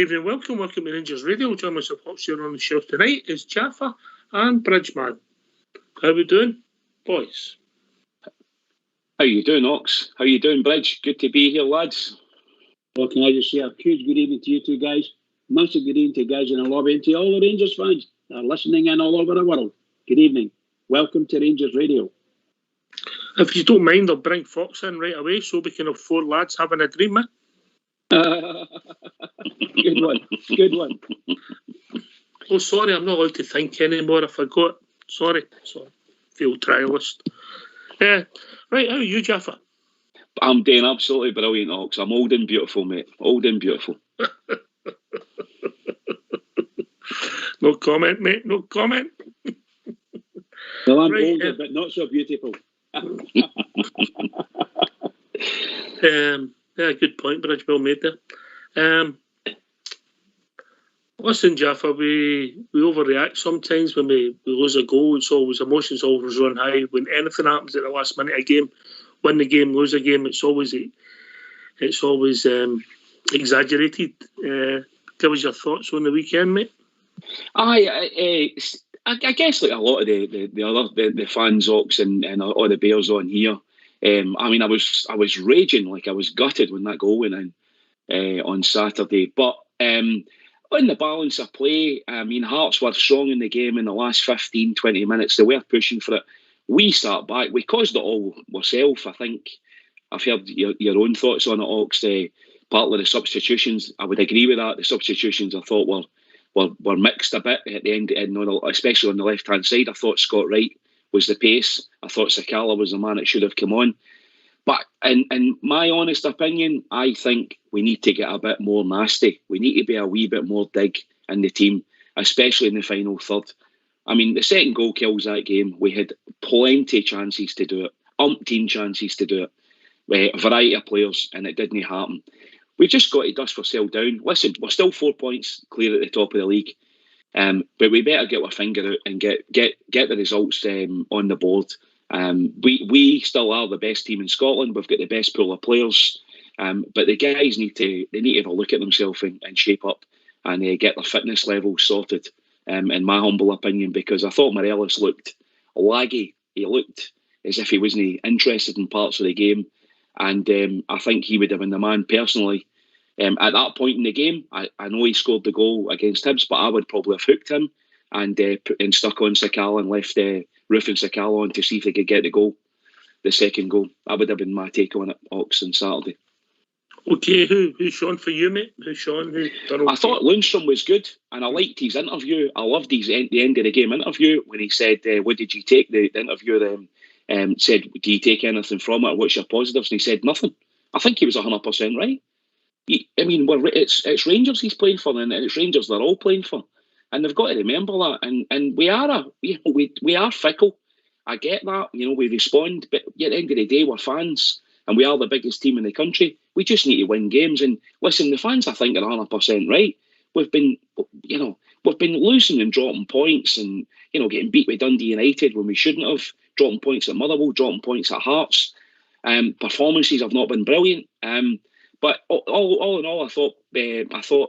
evening, welcome to Rangers Radio. Join myself here on the show tonight is Jaffa and Bridgeman. How we doing, boys? How you doing, Ox? How you doing, Bridge? Good to be here, lads. Well, can I just say a huge good evening to you two guys. Massive good evening to you guys in the lobby and to all the Rangers fans that are listening in all over the world. Good evening. Welcome to Rangers Radio. If you don't mind, I'll bring Fox in right away so we can have four lads having a dream, eh? Good one. Good one. Oh, sorry, I'm not allowed to think anymore. I forgot. Sorry. Field trialist. Right, how are you, Jaffa? I'm doing absolutely brilliant, Ox. I'm old and beautiful, mate. Old and beautiful. No comment, mate. No comment. Well, I'm older, but not so beautiful. Yeah, good point, Bridge. Well made there. Listen, Jaffa, we overreact sometimes when we lose a goal. It's always emotions always run high. When anything happens at the last minute of a game, win the game, lose a game, it's always exaggerated. Give us your thoughts on the weekend, mate. I guess like a lot of the fans, Ox, and all the Bears on here. I mean, I was raging, like I was gutted when that goal went in on Saturday. But on the balance of play, I mean, Hearts were strong in the game in the last 15, 20 minutes. They were pushing for it. We sat back. We caused it all ourselves. I think I've heard your own thoughts on it, Ox. Partly the substitutions, I would agree with that. The substitutions I thought were mixed a bit at the end, especially on the left-hand side. I thought Scott Wright was the pace. I thought Sakala was the man that should have come on. But in my honest opinion, I think we need to get a bit more nasty. We need to be a wee bit more dig in the team, especially in the final third. I mean, the second goal kills that game. We had plenty of chances to do it, umpteen chances to do it, a variety of players, and it didn't happen. We've just got to dust ourselves down. Listen, we're still 4 points clear at the top of the league, but we better get our finger out and get the results on the board. We still are the best team in Scotland. We've got the best pool of players, but the guys need to have a look at themselves and shape up and get their fitness levels sorted. In my humble opinion, because I thought Morelos looked laggy. He looked as if he wasn't interested in parts of the game, and I think he would have been the man personally. At that point in the game, I know he scored the goal against Hibs, but I would probably have hooked him and stuck on Sakala and left Roof and Sakala on to see if they could get the second goal. That would have been my take on it, Ox, on Saturday. Okay, who's Sean for you, mate? Who's Sean? I thought Lundstrom was good, and I liked his interview. I loved the end of the game interview when he said, "What did you take?" The interviewer said, "Do you take anything from it? What's your positives?" And he said nothing. I think he was 100% right. It's Rangers he's playing for, and it's Rangers they're all playing for, and they've got to remember that. And we are fickle. I get that. We respond, but at the end of the day, we're fans, and we are the biggest team in the country. We just need to win games. And listen, the fans, I think, are 100% right. We've been losing and dropping points, and getting beat with Dundee United when we shouldn't have. Dropping points at Motherwell, dropping points at Hearts. Performances have not been brilliant. But all in all, I thought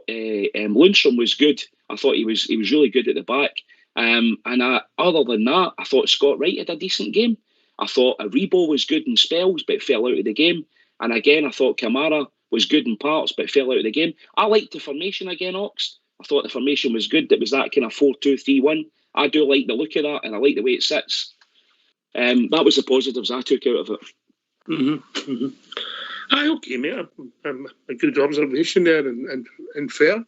Lundstrom was good. I thought he was really good at the back. Other than that, I thought Scott Wright had a decent game. I thought Aribo was good in spells, but fell out of the game. And again, I thought Kamara was good in parts, but fell out of the game. I liked the formation again, Ox. I thought the formation was good. It was that kind of 4-2-3-1. I do like the look of that, and I like the way it sits. That was the positives I took out of it. Mm-hmm. Mm-hmm. Aye, okay, mate. A good observation there, and fair.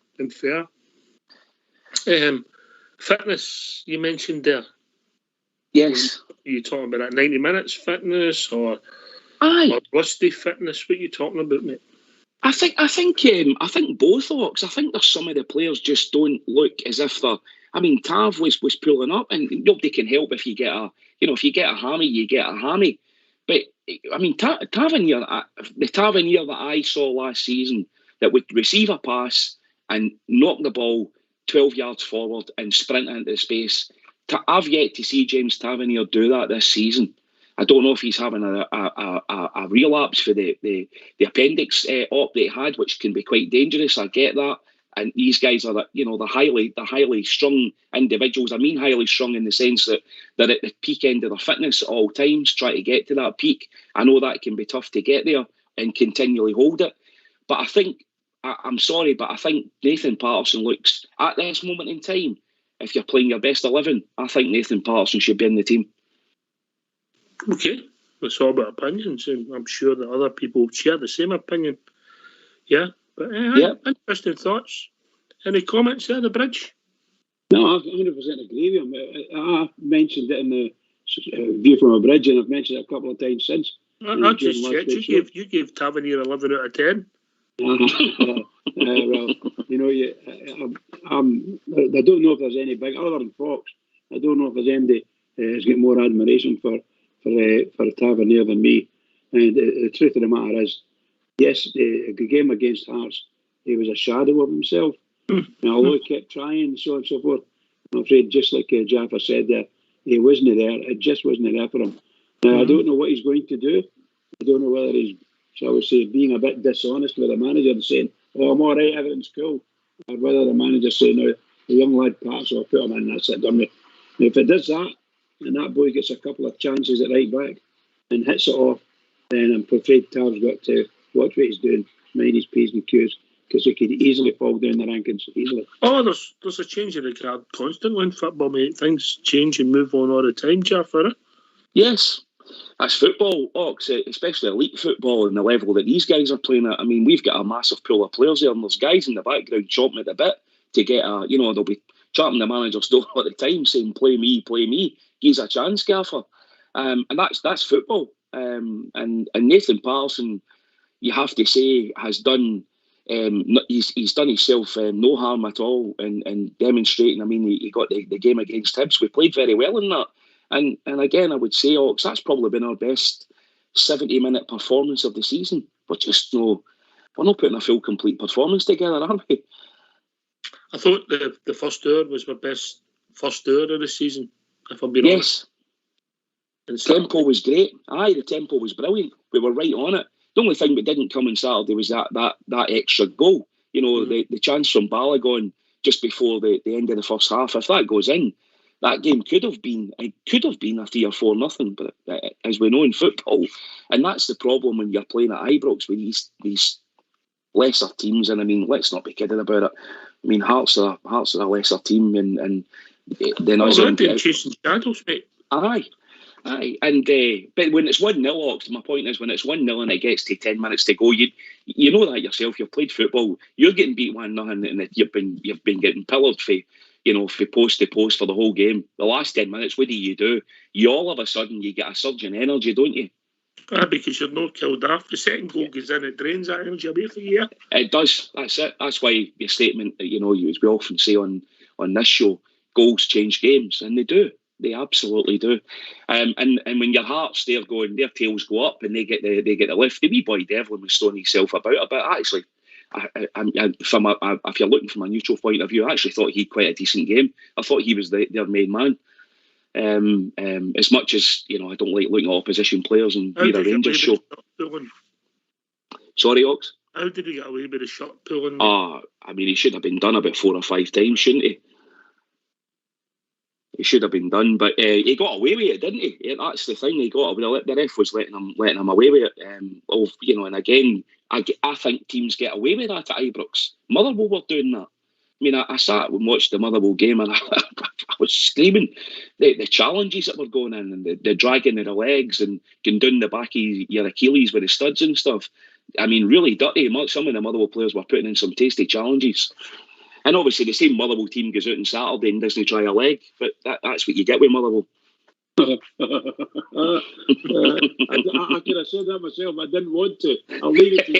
Fitness, you mentioned there. Yes. Are you talking about that 90 minutes fitness or rusty fitness? What are you talking about, mate? I think both, Ox. I think there's some of the players just don't look as if they're. I mean, Tav was pulling up, and nobody can help if you get a hammy, you get a hammy. But I mean, Tavernier, the Tavernier that I saw last season, that would receive a pass and knock the ball 12 yards forward and sprint into the space. I've yet to see James Tavernier do that this season. I don't know if he's having a relapse for the appendix op that he had, which can be quite dangerous. I get that. And these guys are, they're highly strung individuals. I mean, highly strung in the sense that they're at the peak end of their fitness at all times, try to get to that peak. I know that can be tough to get there and continually hold it. But I think, I'm sorry, but I think Nathan Patterson looks, at this moment in time, if you're playing your best 11, I think Nathan Patterson should be in the team. Okay, it's all about opinions, and I'm sure that other people share the same opinion. Yeah, but interesting thoughts. Any comments there, the bridge? No, I 100% agree with him. I mentioned it in the View from a Bridge, and I've mentioned it a couple of times since. I just checked. You gave Tavernier 11 out of 10. Well, I don't know if there's any big, other than Fox, I don't know if there's anybody has got more admiration for Tavernier than me. And the truth of the matter is, yes, the game against Hearts, he was a shadow of himself. And although he kept trying and so on and so forth, I'm afraid, just like Jaffa said there, he wasn't there. It just wasn't there for him. Now, I don't know what he's going to do. I don't know whether he's, shall we say, being a bit dishonest with the manager and saying, oh, I'm all right, everything's cool. Or whether the manager saying, no, the young lad Pat, so I'll put him in, that's it, done with. If it does that, and that boy gets a couple of chances at right back and hits it off, then I'm afraid Tav's got to watch what he's doing, mind his P's and Q's, because he could easily fall down the rankings, easily. Oh, there's a change in the guard constantly in football, mate. Things change and move on all the time, Jaffa. Yes, that's football, Ox, especially elite football and the level that these guys are playing at. I mean, we've got a massive pool of players there, and there's guys in the background chomping at the bit to get they'll be chopping the manager's door all the time, saying, play me, he's a chance, Gaffer. And that's football. And Nathan Patterson, you have to say, has done... he's done himself no harm at all in demonstrating. I mean, he got the game against Hibs. We played very well in that. And again, I would say, Ox, that's probably been our best 70-minute performance of the season. We're not putting a full, complete performance together, are we? I thought the first hour was my best first hour of the season, if I'm being honest. Yes. The tempo was great. Aye, the tempo was brilliant. We were right on it. The only thing that didn't come on Saturday was that extra goal. The chance from Balogun just before the end of the first half. If that goes in, that game could have been a 3 or 4-0. But as we know in football, and that's the problem when you're playing at Ibrox with these lesser teams. And I mean, let's not be kidding about it. I mean, Hearts are a lesser team, and then us. They've been chasing shadows, mate. Aye. And but when it's 1-0, my point is, when it's 1-0 and it gets to 10 minutes to go, you know that yourself. You've played football. You're getting beat 1-0, and you've been getting pillared for post to post for the whole game. The last 10 minutes, what do? You all of a sudden you get a surge in energy, don't you? Because you're not killed off. The second goal goes in, it drains that energy away from you. It does. That's it. That's why your statement, as we often say on this show, goals change games, and they do. They absolutely do. And when your Hearts, their tails go up and they get the lift. The wee boy Devlin was throwing himself about a bit. Actually, if you're looking from a neutral point of view, I actually thought he had quite a decent game. I thought he was their main man. As much as I don't like looking at opposition players and be a Rangers show. Sorry, Ox. How did he get away with the shot pulling? I mean, he should have been done about 4 or 5 times, shouldn't he? He should have been done, but he got away with it, didn't he? Yeah, that's the thing. He got away. The ref was letting him away with it. And again, I think teams get away with that at Ibrox. Motherwell were doing that. I mean, I sat and watched the Motherwell game, and I was screaming the challenges that were going in, and the dragging of the legs and going down the back of your Achilles with the studs and stuff. I mean, really dirty. Some of the Motherwell players were putting in some tasty challenges. And obviously the same Motherwell team goes out on Saturday and doesn't try a leg, but that's what you get with Motherwell. I could have said that myself. I didn't want to. I'll leave it to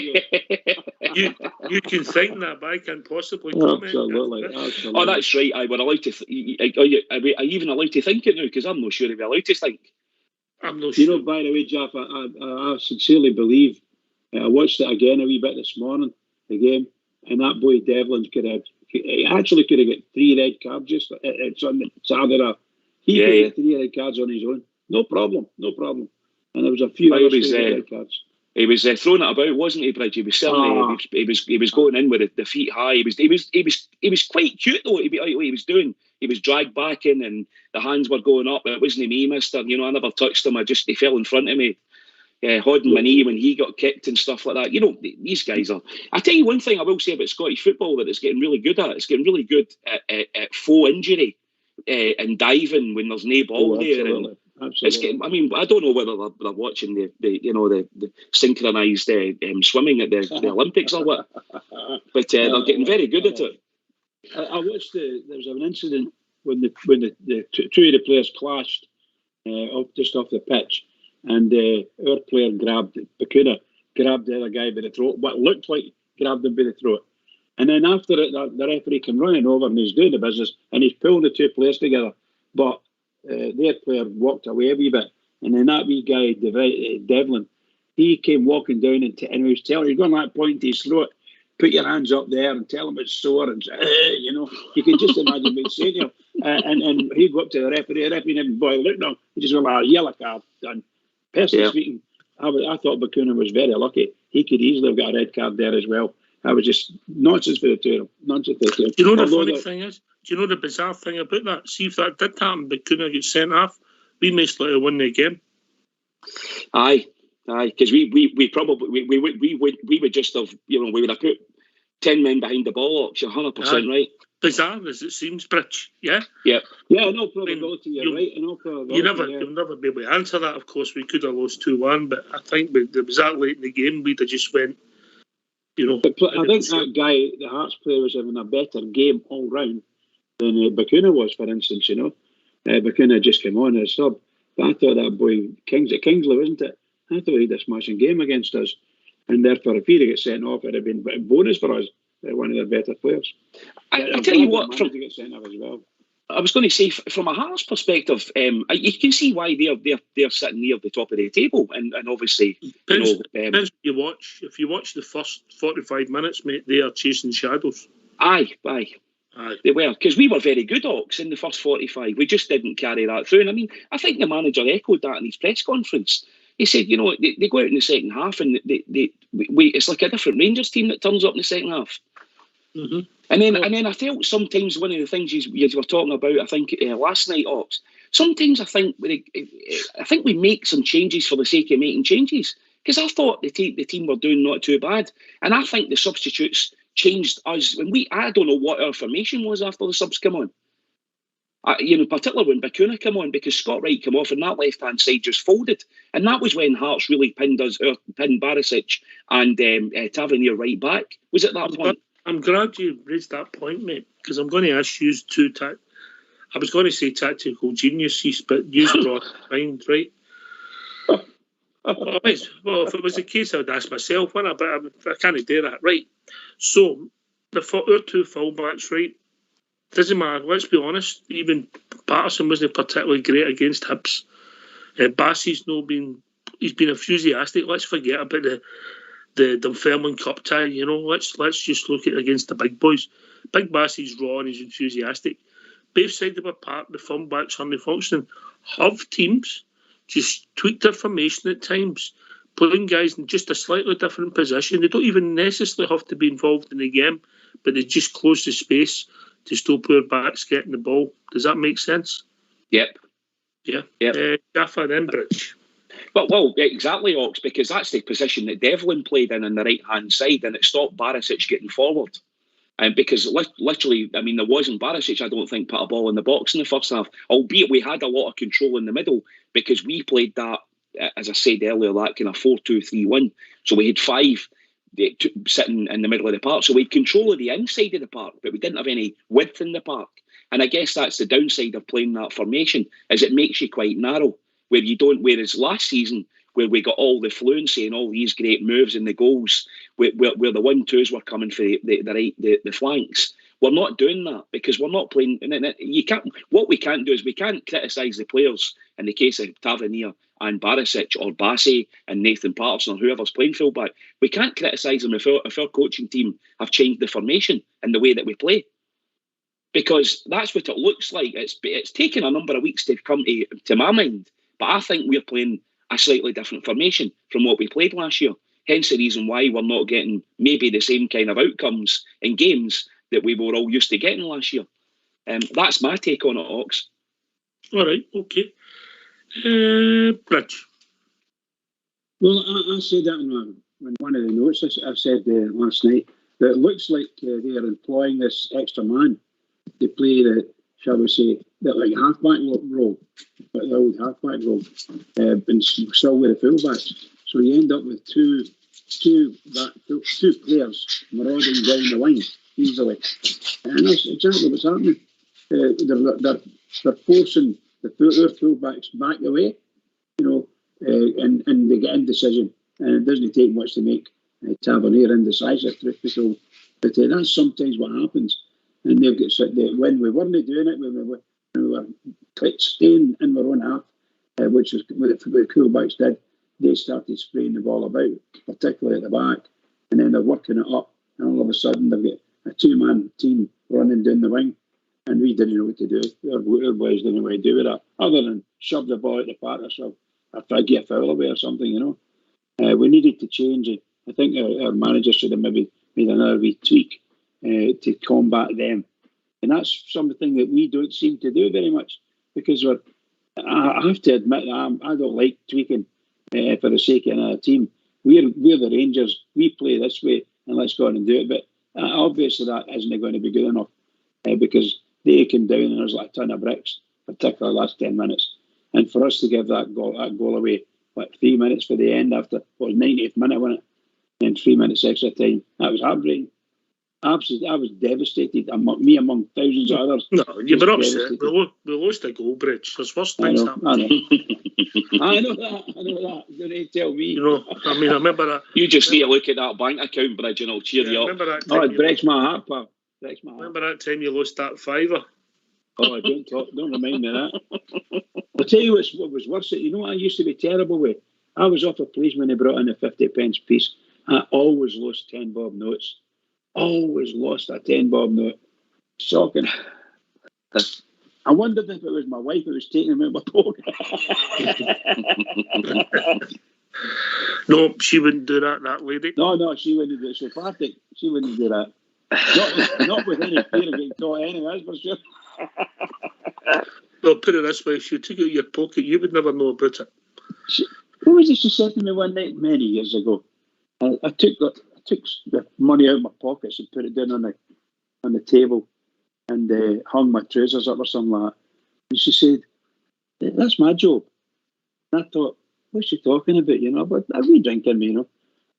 you. You can think that, but I can't possibly comment. Absolutely. Oh, that's right. We're allowed to. Are we even allowed to think it now? Because I'm not sure if we're allowed to think. I'm not sure. By the way, Jeff, I sincerely believe. I watched it again a wee bit this morning, the game, and that boy Devlin could have got 3 red cards just on Saturday. He could get 3 red cards on his own. No problem. And there was a few other red cards. He was throwing it about, wasn't he, Bridge? He was certainly he was going in with the feet high. He was quite cute though. He was dragged back in, and the hands were going up. It wasn't me, Mister. You know, I never touched him. He fell in front of me, holding my knee when he got kicked and stuff like that. You know, these guys are. I tell you one thing I will say about Scottish football that it's getting really good at. It's getting really good at faux injury and diving when there's no ball there. And it's getting, I mean, I don't know whether they're watching the synchronised swimming at the Olympics or what, but they're getting very good at it. I watched there was an incident when the two of the players clashed just off the pitch, and our player Bakuna grabbed the other guy by the throat, what looked like grabbed him by the throat. And then after it, the referee came running over and he's doing the business and he's pulled the two players together. But their player walked away a wee bit. And then that wee guy, Devlin, he came walking down and he was telling, he's going to that point to his throat, put your hands up there and tell him it's sore. And you know, you can just imagine what he's saying to him. And he'd go up to the referee and boy, look now, he just went, a yellow card. And personally speaking, I thought Bakuna was very lucky. He could easily have got a red card there as well. I was just nonsense for the two of them. Nonsense for the two of them. Do you know the funny thing is? Do you know the bizarre thing about that? See, if that did happen, Bakuna gets sent off, we may slightly win the game. Aye, because we probably we would just have, you know, we would have put 10 men behind the ball. You're 100% right. Bizarre as it seems, Bridge. Yeah. Yeah. Yeah. No probability. You're right. No probability. You'll never be able to answer that. Of course, we could have lost 2-1, but I think there was that late in the game we'd have just went. You know, I think that guy, the Hearts player, was having a better game all round than Bakuna was, for instance. You know, Bakuna just came on as a sub, but I thought that boy Kingsley, wasn't it? I thought he had a smashing game against us, and therefore, if he'd have got sent off, it'd have been a bonus for us. One of their better players. I tell you what, to get sent off as well. I was going to say, from a Hearts perspective, you can see why they're sitting near the top of the table, and obviously, depends you watch. If you watch the first 45 minutes, mate, they are chasing shadows. Aye. They were, because we were very good, Ox, in the first 45. We just didn't carry that through. And I mean, I think the manager echoed that in his press conference. He said, you know, they go out in the second half, and it's like a different Rangers team that turns up in the second half. Mm-hmm. And then I felt sometimes one of the things you were talking about, I think last night, Ox. Sometimes I think we make some changes for the sake of making changes, because I thought the team were doing not too bad, and I think the substitutes changed us. I don't know what our formation was after the subs come on. Particularly when Bakuna came on, because Scott Wright came off and that left hand side just folded, and that was when Hearts really pinned Barisic and Tavernier right back. Was it that point? I'm glad you raised that point, mate, because I'm going to ask you I was going to say tactical geniuses, but you brought mind, right? Well, if it was the case, I would ask myself, but I can't do that, right? So, our two fullbacks, right? Doesn't matter, let's be honest, even Patterson wasn't particularly great against Hibs. Bassey's he's been enthusiastic. Let's forget about the Dunfermline Cup tie, you know. Let's just look at against the big boys. Big Bassey's raw and he's enthusiastic. Both sides of a part, the fullbacks aren't functioning. Have teams just tweak their formation at times, putting guys in just a slightly different position. They don't even necessarily have to be involved in the game, but they just close the space to stop our backs getting the ball. Does that make sense? Yep. Yeah. Yep. Gaffer and Embridge. Well, exactly, Ox, because that's the position that Devlin played in the right-hand side, and it stopped Barisic getting forward. And because literally, I mean, there wasn't Barisic, I don't think, put a ball in the box in the first half, albeit we had a lot of control in the middle, because we played that, as I said earlier, that kind of 4-2-3-1. So we had 5 sitting in the middle of the park. So we had control of the inside of the park, but we didn't have any width in the park. And I guess that's the downside of playing that formation, is it makes you quite narrow, where you don't, whereas last season, where we got all the fluency and all these great moves and the goals, where the 1-2s were coming for the flanks. We're not doing that because we're not playing. What we can't do is we can't criticise the players in the case of Tavernier and Barisic or Bassey and Nathan Patterson or whoever's playing fullback. We can't criticise them if our coaching team have changed the formation and the way that we play, because that's what it looks like. It's taken a number of weeks to come to my mind, but I think we're playing a slightly different formation from what we played last year. hence the reason why we're not getting maybe the same kind of outcomes in games that we were all used to getting last year. That's my take on it, Ox. All right, okay. Bridge. Well, I said that in one of the notes I said last night, that it looks like they are employing this extra man to play the, shall we say, that like halfback role, the old halfback role, and still with the fullbacks. So you end up with two players marauding down the line easily, and that's exactly what's happening. They're forcing our fullbacks back away, and they get indecision, and it doesn't take much to make Tavernier indecisive, truth be told. But that's sometimes what happens. And they've got when we weren't doing it, when we were staying in our own half, which is what the fullbacks did, they started spraying the ball about, particularly at the back, and then they're working it up, and all of a sudden they've got a two-man team running down the wing, and we didn't know what to do. Our boys didn't know what to do with that, other than shove the ball at the park or try to get a foul away or something, We needed to change it. I think our manager should have maybe made another wee tweak to combat them. And that's something that we don't seem to do very much, because I have to admit that I don't like tweaking for the sake of another team. We're the Rangers. We play this way, and let's go on and do it. But obviously that isn't going to be good enough because they came down and there's like a ton of bricks, particularly the last 10 minutes. And for us to give that goal away, 3 minutes for the end after, 90th minute, wasn't it? And 3 minutes extra time. That was heartbreaking. Absolutely, I was devastated. Me among thousands of others. No, you were upset. We lost a goal, Bridge. There's worse things happening. I know that. Don't need to tell me. I remember that. You just need to look at that bank account, Bridge, and I'll cheer you up. Remember that time it breaks my heart, pal. Remember that time you lost that $5? Oh, don't remind me of that. I'll tell you what was worse. You know what I used to be terrible with? I was off a policeman when they brought in a 50p piece. I always lost 10 bob notes. Always lost a 10 bob note. Shocking. I wondered if it was my wife who was taking them out of my pocket. No, she wouldn't do that lady. No, she wouldn't do it. She's plastic. She wouldn't do that. Not with any fear of getting caught anyway, that's for sure. Well, put it this way, if you took it out of your pocket, you would never know about it. What was it she said to me one night many years ago? I took the money out of my pockets and put it down on the table and hung my trousers up or something like that. And she said, "That's my job." And I thought, what's she talking about, But are we drinking me,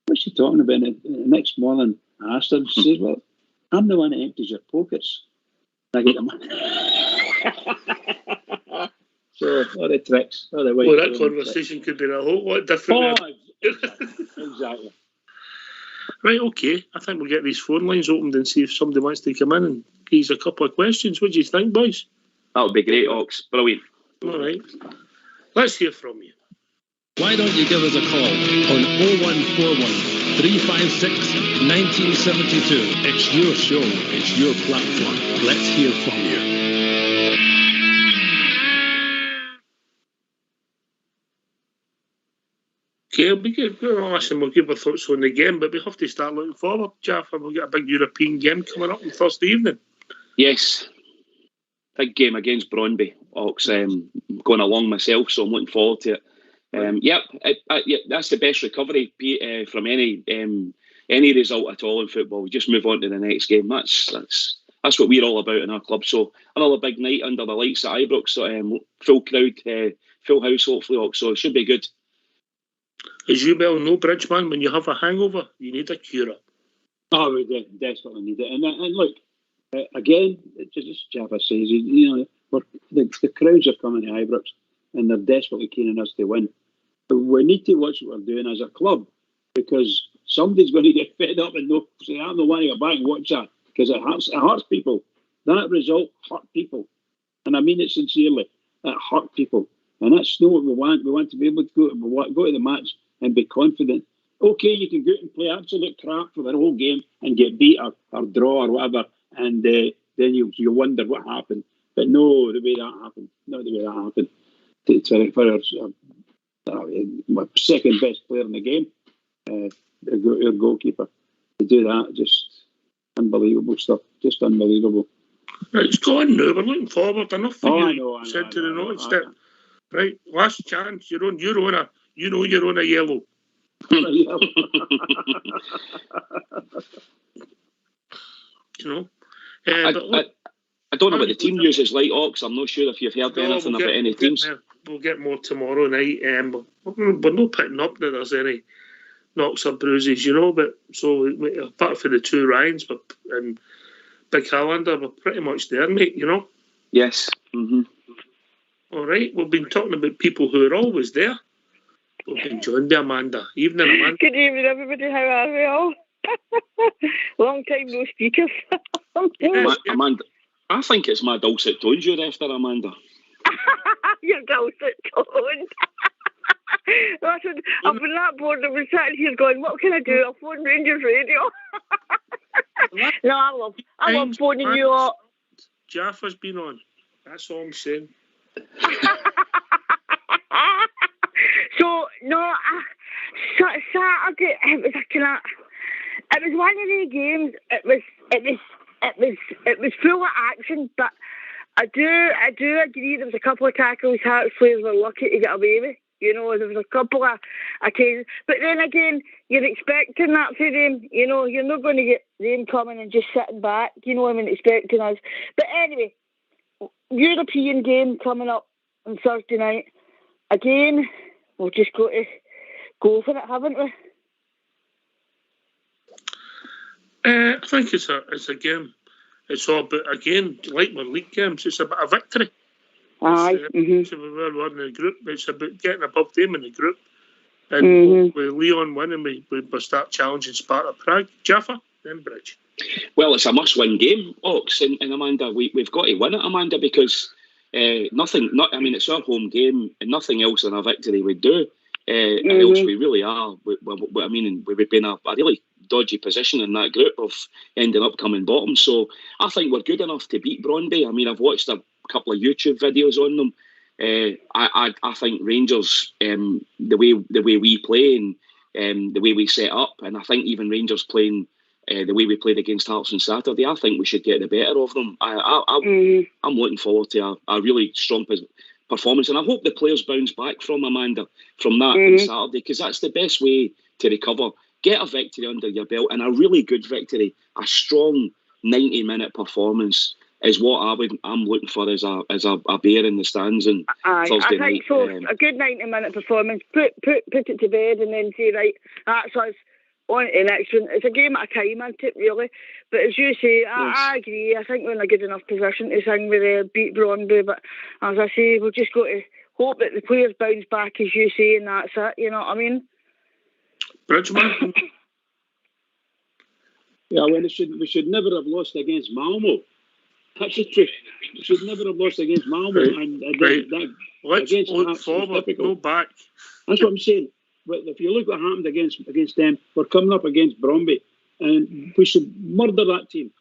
What's she talking about? And the next morning I asked her, and she said, "Well, I'm the one that empties your pockets. I get the money." So, all the tricks. All the way. Well, that conversation could be a whole lot different. Exactly. Right, okay. I think we'll get these phone lines opened and see if somebody wants to come in and give us a couple of questions. What do you think, boys? That would be great, Ox. Brilliant. All right. Let's hear from you. Why don't you give us a call on 0141 356 1972. It's your show. It's your platform. Let's hear from you. Okay, it'll be good. Well, listen, we'll give our thoughts on the game, but we have to start looking forward, Jeff, and we'll get a big European game coming up on Thursday evening. Yes. Big game against Brøndby. Ox, going along myself, so I'm looking forward to it. That's the best recovery from any result at all in football. We just move on to the next game. That's what we're all about in our club. So another big night under the lights at Ibrox. So full crowd, full house, hopefully, Ox. So it should be good. As you well know, Bridgeman, when you have a hangover, you need a cure-up. Oh, we desperately need it. And look, again, just Java says, the crowds are coming to Ibrox and they're desperately keen on us to win. But we need to watch what we're doing as a club, because somebody's going to get fed up and say, I'm the one to go back and watch that, because it hurts people. That result hurt people. And I mean it sincerely. It hurt people. And that's not what we want. We want to be able to go to the match and be confident. Okay, you can go out and play absolute crap for the whole game and get beat or draw or whatever, and then you wonder what happened. But no, the way that happened. Not the way that happened. For our second best player in the game, our goalkeeper. To do that, just unbelievable stuff. Just unbelievable. Right, it's gone now. We're looking forward. Enough for Oh, you. Said to the notice that. Right, last chance. You're on a. You know you're on a yellow. Yeah. You know. I don't know what the team uses like Ox. I'm not sure if you've heard anything about any teams. We'll get more tomorrow night. We're not picking up that there's any knocks or bruises, you know. But so apart from the two Ryans, and Big Highlander, we're pretty much there, mate. You know. Yes. Mm-hmm. All right. We've been talking about people who are always there. We've been joined by Amanda. Evening, Amanda. Good evening, everybody. How are we all? Long time no speakers. Yes, Amanda, I think it's my dulcet tones you're after, Amanda. Your dulcet tones. Listen, I've been that bored. I've been sitting here going, what can I do? I'll phone Rangers Radio. No, I love phoning you up. Jaffa's been on. That's all I'm saying. So no, Saturday it was one of the games. It was full of action, but I do agree there was a couple of tackles Hearts players were lucky to get away with. You know, there was a couple of occasions, but then again, you're expecting that for them. You know, you're not going to get them coming and just sitting back. You know, expecting us. But anyway, European game coming up on Thursday night. Again, we've just got to go for it, haven't we? I think it's a game. It's all about, again, like my league games, it's about a victory. Aye. It's about we're in the group. It's about getting above them in the group. And with Leon winning, we start challenging Sparta Prague. Jaffa, then Bridge. Well, it's a must-win game, Ox, and Amanda, we've got to win it, Amanda, because it's our home game, and nothing else in a victory would do. Else we really are. We would be in a really dodgy position in that group of ending up coming bottom. So I think we're good enough to beat Brøndby. I mean, I've watched a couple of YouTube videos on them. I think Rangers, the way we play and the way we set up, and I think even Rangers playing the way we played against Hearts on Saturday, I think we should get the better of them. I'm looking forward to a really strong performance, and I hope the players bounce back from that on Saturday, because that's the best way to recover. Get a victory under your belt, and a really good victory, a strong 90-minute performance is what I'm looking for as a bear in the stands on Thursday night. I think so. A good 90-minute performance, put it to bed, and then say, right, that's us. On to the next one. It's a game at a time, isn't it, really? But as you say, I agree. I think we're in a good enough position to sing with beat Brøndby. But as I say, we've just got to hope that the players bounce back, as you say, and that's it. You know what I mean? Bridgman. Yeah, well, we should never have lost against Malmo. That's the truth. We should never have lost against Malmo. Right. Let's look forward, go back. That's what I'm saying. But if you look what happened against them, we're coming up against Brøndby, and we should murder that team.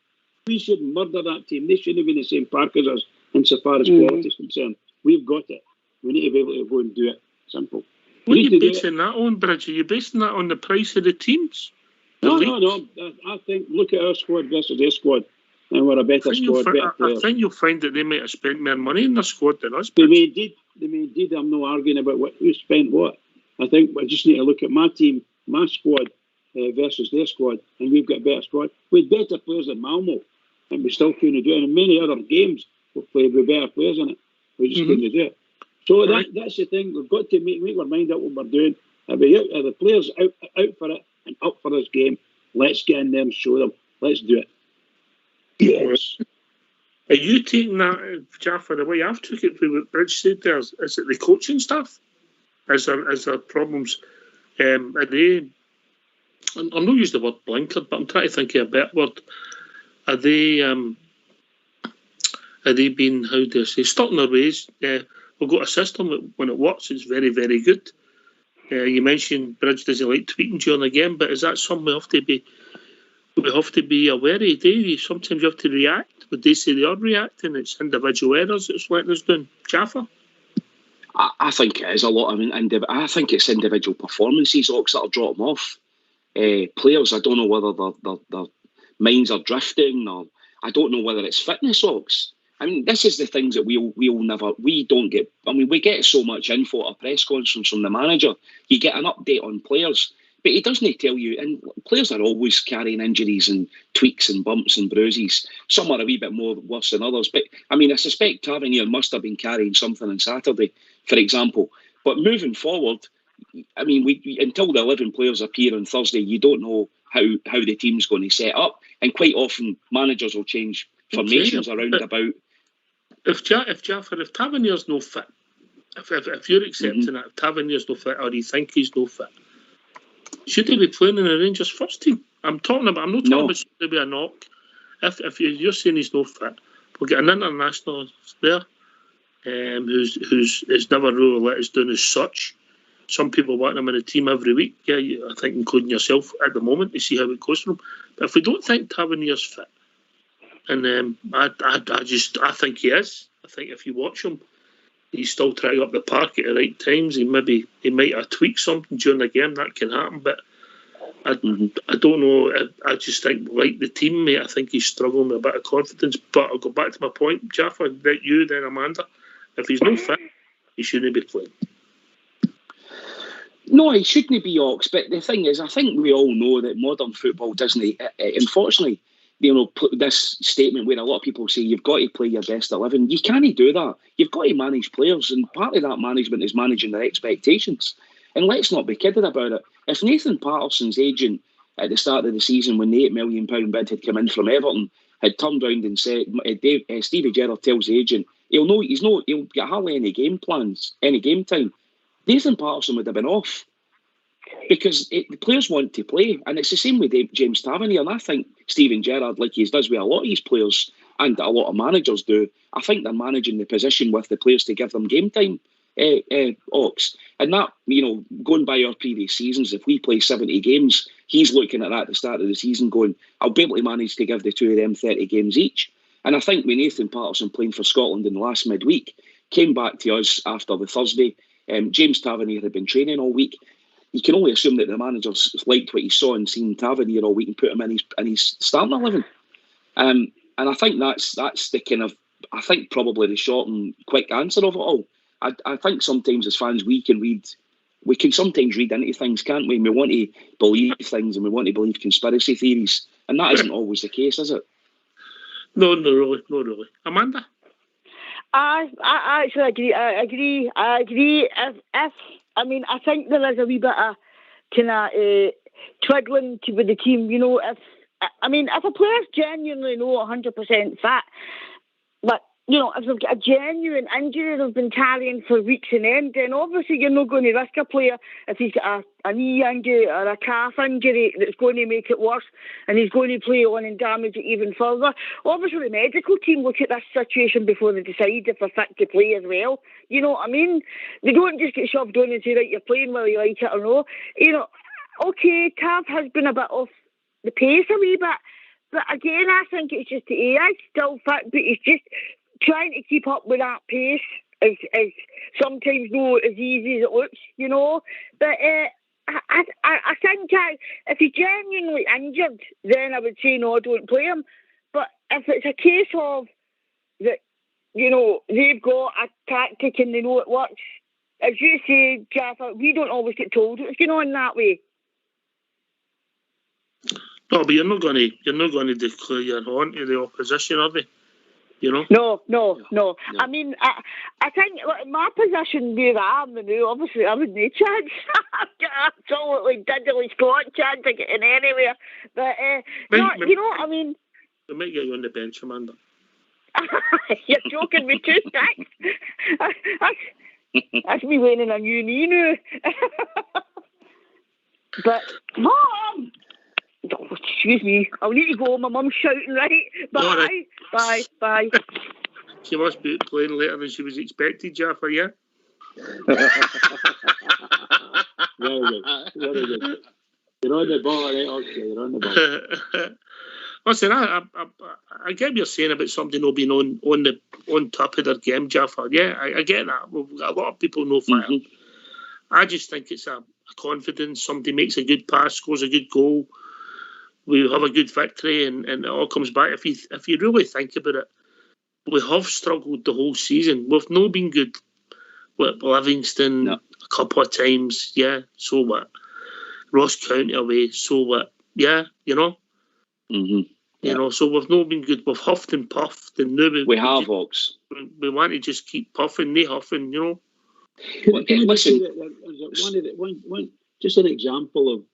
We should murder that team. They shouldn't have been in the same park as us insofar as quality is concerned. We've got it. We need to be able to go and do it. Simple. What are you basing that on, Bridge? Are you basing that on the price of the teams? No. I think look at our squad versus their squad, and we're a better squad, better players. I think you'll find that they might have spent more money in their squad than us. They may indeed. I'm not arguing about who spent what. I think we just need to look at my team, my squad versus their squad, and we've got a better squad. We had better players than Malmo, and we still couldn't do it. And many other games we've played with better players in it. We just couldn't do it. So that's the thing. We've got to make our mind up what we're doing. If the players out for it and up for this game, let's get in there and show them. Let's do it. Yes. Are you taking that, Jaffa, the way I've took it, what Bridge said there? Is it the coaching staff? Is there problems? Are they? I'm not using the word blinkered, but I'm trying to think of a better word. Are they being, how do I say, stuck in their ways? We've got a system that when it works, it's very, very good. You mentioned Bridge doesn't like tweeting during the game, but is that something we have to be aware of? Sometimes you have to react. Would they say they are reacting? It's individual errors that's letting us down. Jaffa? I think it is a lot. I think it's individual performances, Ox, that'll drop them off. players. I don't know whether their minds are drifting, or I don't know whether it's fitness, Ox. I mean, this is the things that we don't get. I mean, we get so much info at a press conference from the manager. You get an update on players, but he doesn't tell you. And players are always carrying injuries and tweaks and bumps and bruises. Some are a wee bit more worse than others. But I mean, I suspect Tavernier must have been carrying something on Saturday, for example. But moving forward, I mean, we until the 11 players appear on Thursday, you don't know how the team's going to set up. And quite often, managers will change formations around about. If Tavernier's no fit, if you're accepting that if Tavernier's no fit, or you think he's no fit, should he be playing in the Rangers first team? I'm not talking about should there be a knock. If you're saying he's no fit, we'll get an international there, who's never really let us down as such. Some people want him in the team every week. Yeah, I think including yourself at the moment, to see how it goes for him. But if we don't think Tavernier's fit, and I think he is. I think if you watch him, he's still trying up the park at the right times. He might have tweaked something during the game. That can happen, but I don't know. I just think, like the teammate, I think he's struggling with a bit of confidence. But I'll go back to my point, Jaffa, that you, then Amanda. If he's not fit, he shouldn't be playing. No, he shouldn't be, Ox. But the thing is, I think we all know that modern football doesn't. Unfortunately, this statement where a lot of people say you've got to play your best 11. You can't do that. You've got to manage players, and part of that management is managing their expectations. And let's not be kidded about it. If Nathan Patterson's agent at the start of the season, when the £8 million bid had come in from Everton, had turned round and said, Stevie Gerrard tells the agent he'll get hardly any game plans, any game time. Nathan Patterson would have been off. Because the players want to play, and it's the same with James Tavernier. And I think Steven Gerrard, like he does with a lot of his players, and a lot of managers do, I think they're managing the position with the players to give them game time, Ox. And that, going by our previous seasons, if we play 70 games, he's looking at that at the start of the season going, I'll be able to manage to give the two of them 30 games each. And I think with Nathan Patterson playing for Scotland in the last midweek, came back to us after the Thursday. James Tavernier had been training all week. You can only assume that the managers liked what he saw and seen Tavernier all week and put him in his starting 11. And I think that's the kind of, I think probably the short and quick answer of it all. I think sometimes as fans we can sometimes read into things, can't we? And we want to believe things and we want to believe conspiracy theories. And that isn't always the case, is it? No, not really. Amanda? I actually agree. I agree. I think there is a wee bit of kind of twiddling with the team. If a player's genuinely not 100% fit, but if they've got a genuine injury they've been carrying for weeks on end, then obviously you're not going to risk a player if he's got a knee injury or a calf injury that's going to make it worse and he's going to play on and damage it even further. Obviously the medical team look at this situation before they decide if they're fit to play as well. You know what I mean? They don't just get shoved on and say, right, you're playing whether you like it or no. Okay, Tav has been a bit off the pace a wee bit, but again, I think it's just that he is still fit, but he's just trying to keep up with that pace is sometimes not as easy as it looks, But I think if he's genuinely injured, then I would say no, don't play him. But if it's a case of that, they've got a tactic and they know it works, as you say, Jaffa, we don't always get told it's going on that way. No, but you're not going to declare your on to the opposition, are they? No. I mean, I think my position where I am now, obviously I wouldn't have a chance. I've got absolutely diddly squat chance of getting anywhere. But, you know what I mean? We might get you on the bench, Amanda. You're joking with 2 sticks. That's me wearing a new knee now. But, Mom! Oh, excuse me. I'll need to go. My mum's shouting, right? Bye. Right. Bye. She must be playing later than she was expected, Jaffa, yeah? Very good. You're on the ball, right? Okay, you're on the ball. Listen, I get what you're saying about somebody not being on top of their game, Jaffa. Yeah, I get that. We've got a lot of people know fire. I just think it's confidence. Somebody makes a good pass, scores a good goal. We have a good victory, and it all comes back. If you really think about it, we have struggled the whole season. We've not been good. With Livingston a couple of times, yeah. So what? Ross County away, so what? Yeah, you know. Mm-hmm. You know, so we've not been good. We've huffed and puffed, and now we have, Ox. We want to just keep puffing, they huffing, you know. Can I just say that just an example of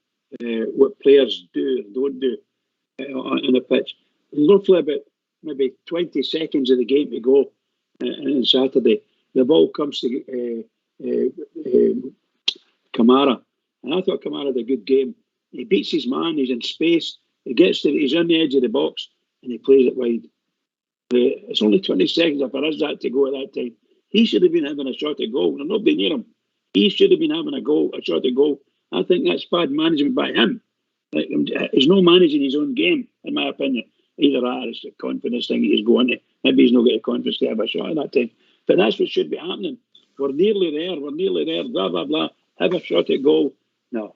what players do and don't do on the pitch. There's roughly about maybe 20 seconds of the game to go on Saturday. The ball comes to Kamara, and I thought Kamara had a good game. He beats his man. He's in space. He's on the edge of the box, and he plays it wide. It's only 20 seconds for us that to go at that time. He should have been having a shot at goal. There's nobody near him. He should have been having a shot at goal. I think that's bad management by him. Like, he's not managing his own game, in my opinion. Either that or it's a confidence thing he's going to. Maybe he's not got the confidence to have a shot at that time. But that's what should be happening. We're nearly there, blah, blah, blah. Have a shot at goal. No.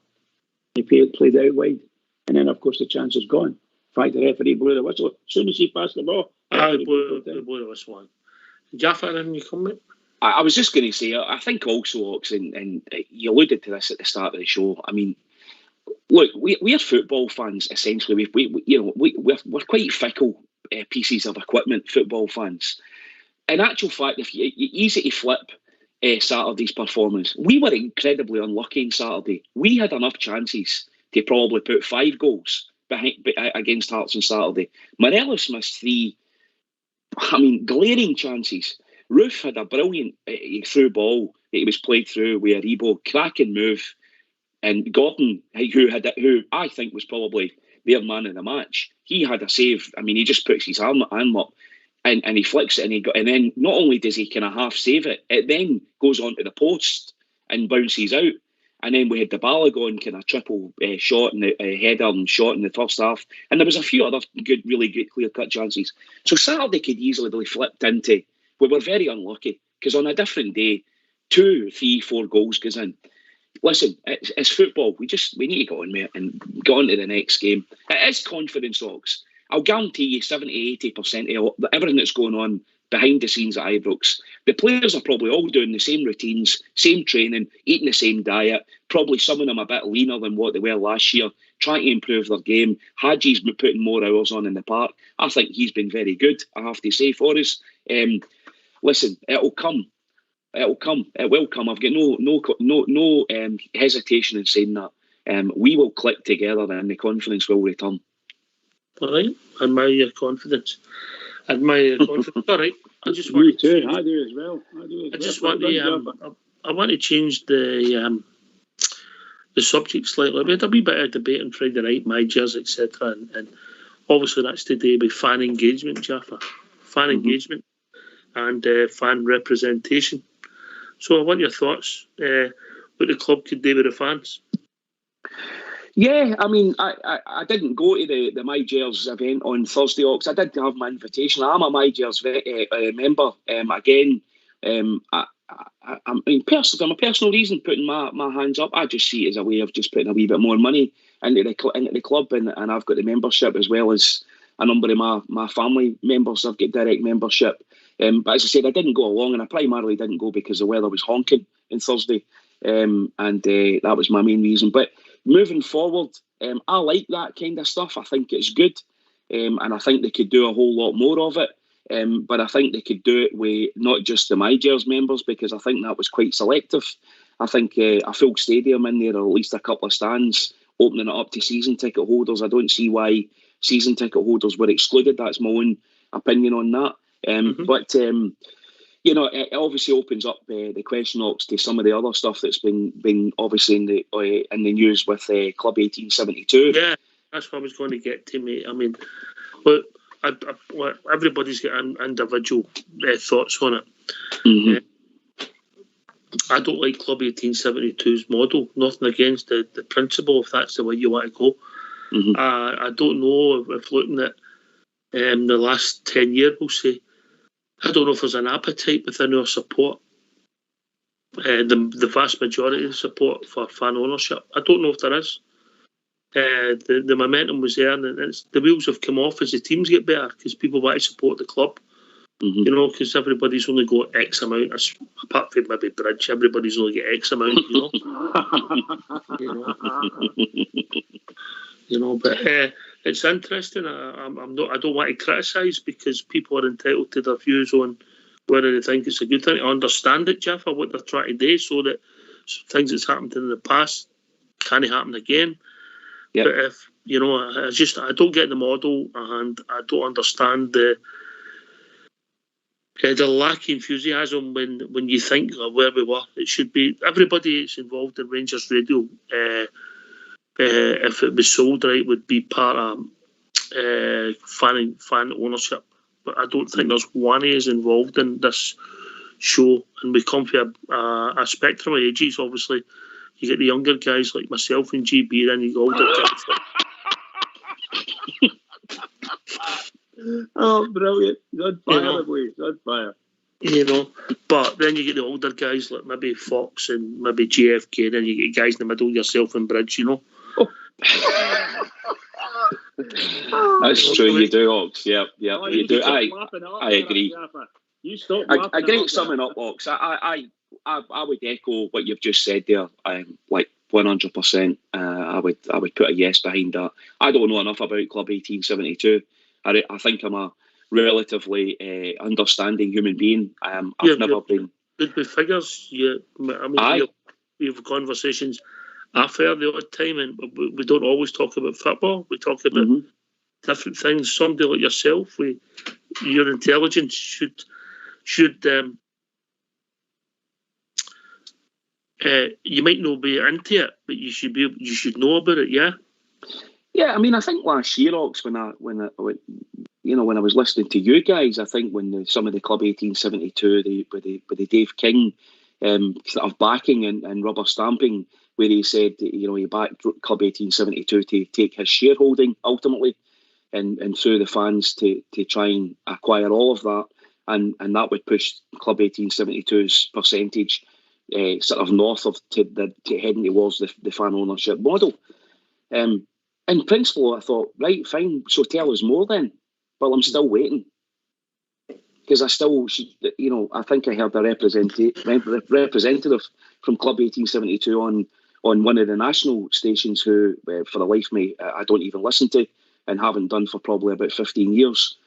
He played out wide. And then, of course, the chance is gone. In fact, the referee blew the whistle. As soon as he passed the ball, blew the whistle on. Jaffa, and you comment? I was just going to say, I think also, Ox, and you alluded to this at the start of the show. I mean, look, we're football fans, essentially. We're quite fickle pieces of equipment, football fans. In actual fact, easy to flip Saturday's performance. We were incredibly unlucky on Saturday. We had enough chances to probably put 5 goals against Hearts on Saturday. Morelos missed 3, glaring chances. Roof had a brilliant through ball that he was played through with Aribo, cracking move. And Gordon, who I think was probably their man of the match, he had a save. I mean, he just puts his arm up and he flicks it, and then not only does he kind of half save it, it then goes onto the post and bounces out. And then we had the Balogun kind of triple shot and the header and shot in the first half. And there was a few other really good clear-cut chances. So Saturday could easily be flipped into, we were very unlucky, because on a different day, 2, 3, 4 goals goes in. Listen, it's football. We need to go on, mate, and go on to the next game. It is confidence, Ox. I'll guarantee you 70-80% of everything that's going on behind the scenes at Ibrox. The players are probably all doing the same routines, same training, eating the same diet, probably some of them a bit leaner than what they were last year, trying to improve their game. Haji's been putting more hours on in the park. I think he's been very good, I have to say, for us. Listen, it'll come. It'll come. It will come. I've got no hesitation in saying that. We will click together and the confidence will return. All right. Admire your confidence. All right. I just want Me too. I do as well. I want to change the subject slightly. We had a wee bit of debate on Friday night, my jersey, etc. And obviously that's today with fan engagement, Jaffa. Fan engagement and fan representation. So I want your thoughts, what the club could do with the fans. Yeah, I mean, I didn't go to the My Gers event on Thursday, Ox. I did have my invitation. I'm a My Gers member. Again, I mean, for my personal reason, putting my hands up, I just see it as a way of just putting a wee bit more money into the club, and I've got the membership as well as a number of my family members. I've got direct membership. But as I said, I didn't go along, and I primarily didn't go because the weather was honking on Thursday, and that was my main reason. But moving forward, I like that kind of stuff. I think it's good, and I think they could do a whole lot more of it. But I think they could do it with not just the My Gers members, because I think that was quite selective. I think a full stadium in there, or at least a couple of stands, opening it up to season ticket holders. I don't see why season ticket holders were excluded. That's my own opinion on that. But it obviously opens up the question marks to some of the other stuff that's been obviously in the news with Club 1872. Yeah, that's what I was going to get to, mate. I mean, look, everybody's got individual thoughts on it. I don't like Club 1872's model. Nothing against the principle, if that's the way you want to go. I don't know if looking at the last 10 years, we'll say, I don't know if there's an appetite within our support the vast majority of support for fan ownership. I don't know if there is. The momentum was there, and the wheels have come off as the teams get better because people want to support the club. You know, because everybody's only got X amount, apart from maybe Bridge, everybody's only got X amount, you know. But it's interesting. I don't want to criticise because people are entitled to their views on whether they think it's a good thing. I understand it, Jeff, or what they're trying to do, so that things that's happened in the past can't happen again. Yep. But if I don't get the model, and I don't understand the lack of enthusiasm when you think of where we were. It should be everybody that's involved in Rangers Radio. If it was sold right, would be part of fan ownership. But I don't think there's one is involved in this show, and we come from a spectrum of ages. Obviously, you get the younger guys like myself and GB, then you go older guys. Oh, brilliant! Good fire, boys. Good fire. But then you get the older guys like maybe Fox and maybe JFK. Then you get guys in the middle, yourself and Bridge. Oh. That's true. You do, Ox. Yep. Oh, you do. I agree. You stop. I great summing up, Ox. I would echo what you've just said there. Like 100%. I would put a yes behind that. I don't know enough about Club 1872. I think I'm a relatively understanding human being. I've never been good with figures. We have conversations after the odd time, and we don't always talk about football. We talk about different things. Somebody like yourself, your intelligence should you might not be into it, but you should know about it. Yeah. Yeah, I mean, I think last year, Ox, when I was listening to you guys, I think when some of the Club 1872, with the Dave King sort of backing and rubber stamping, where he said he backed Club 1872 to take his shareholding ultimately, and through the fans to try and acquire all of that, and that would push Club 1872's percentage sort of north of to heading towards the fan ownership model. In principle, I thought, right, fine, so tell us more then. Well, I'm still waiting. Because I think I heard a representative from Club 1872 on one of the national stations who, for the life of me, I don't even listen to and haven't done for probably about 15 years.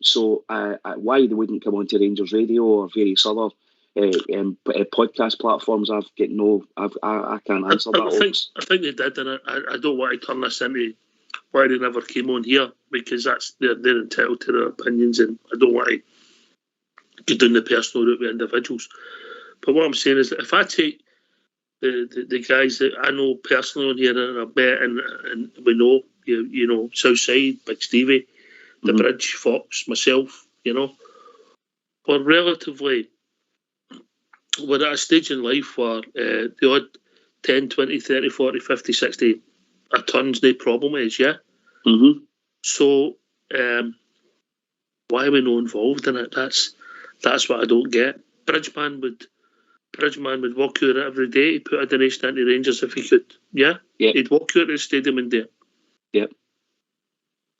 So why they wouldn't come onto Rangers Radio or various other podcast platforms, I can't answer that. I think they did, and I don't want to turn this into why they never came on here, because they're entitled to their opinions, and I don't want to go down the personal route with individuals. But what I'm saying is that if I take the guys that I know personally on here and I bet and we know, Southside, Big Stevie, the Bridge, Fox, myself, we're at a stage in life where the odd 10, 20, 30, 40, 50, 60 a ton's no problem is, yeah? So why are we not involved in it? That's what I don't get. Bridgeman would walk out every day to put a donation into Rangers if he could, yeah? He'd walk out of the stadium and do it. Yep.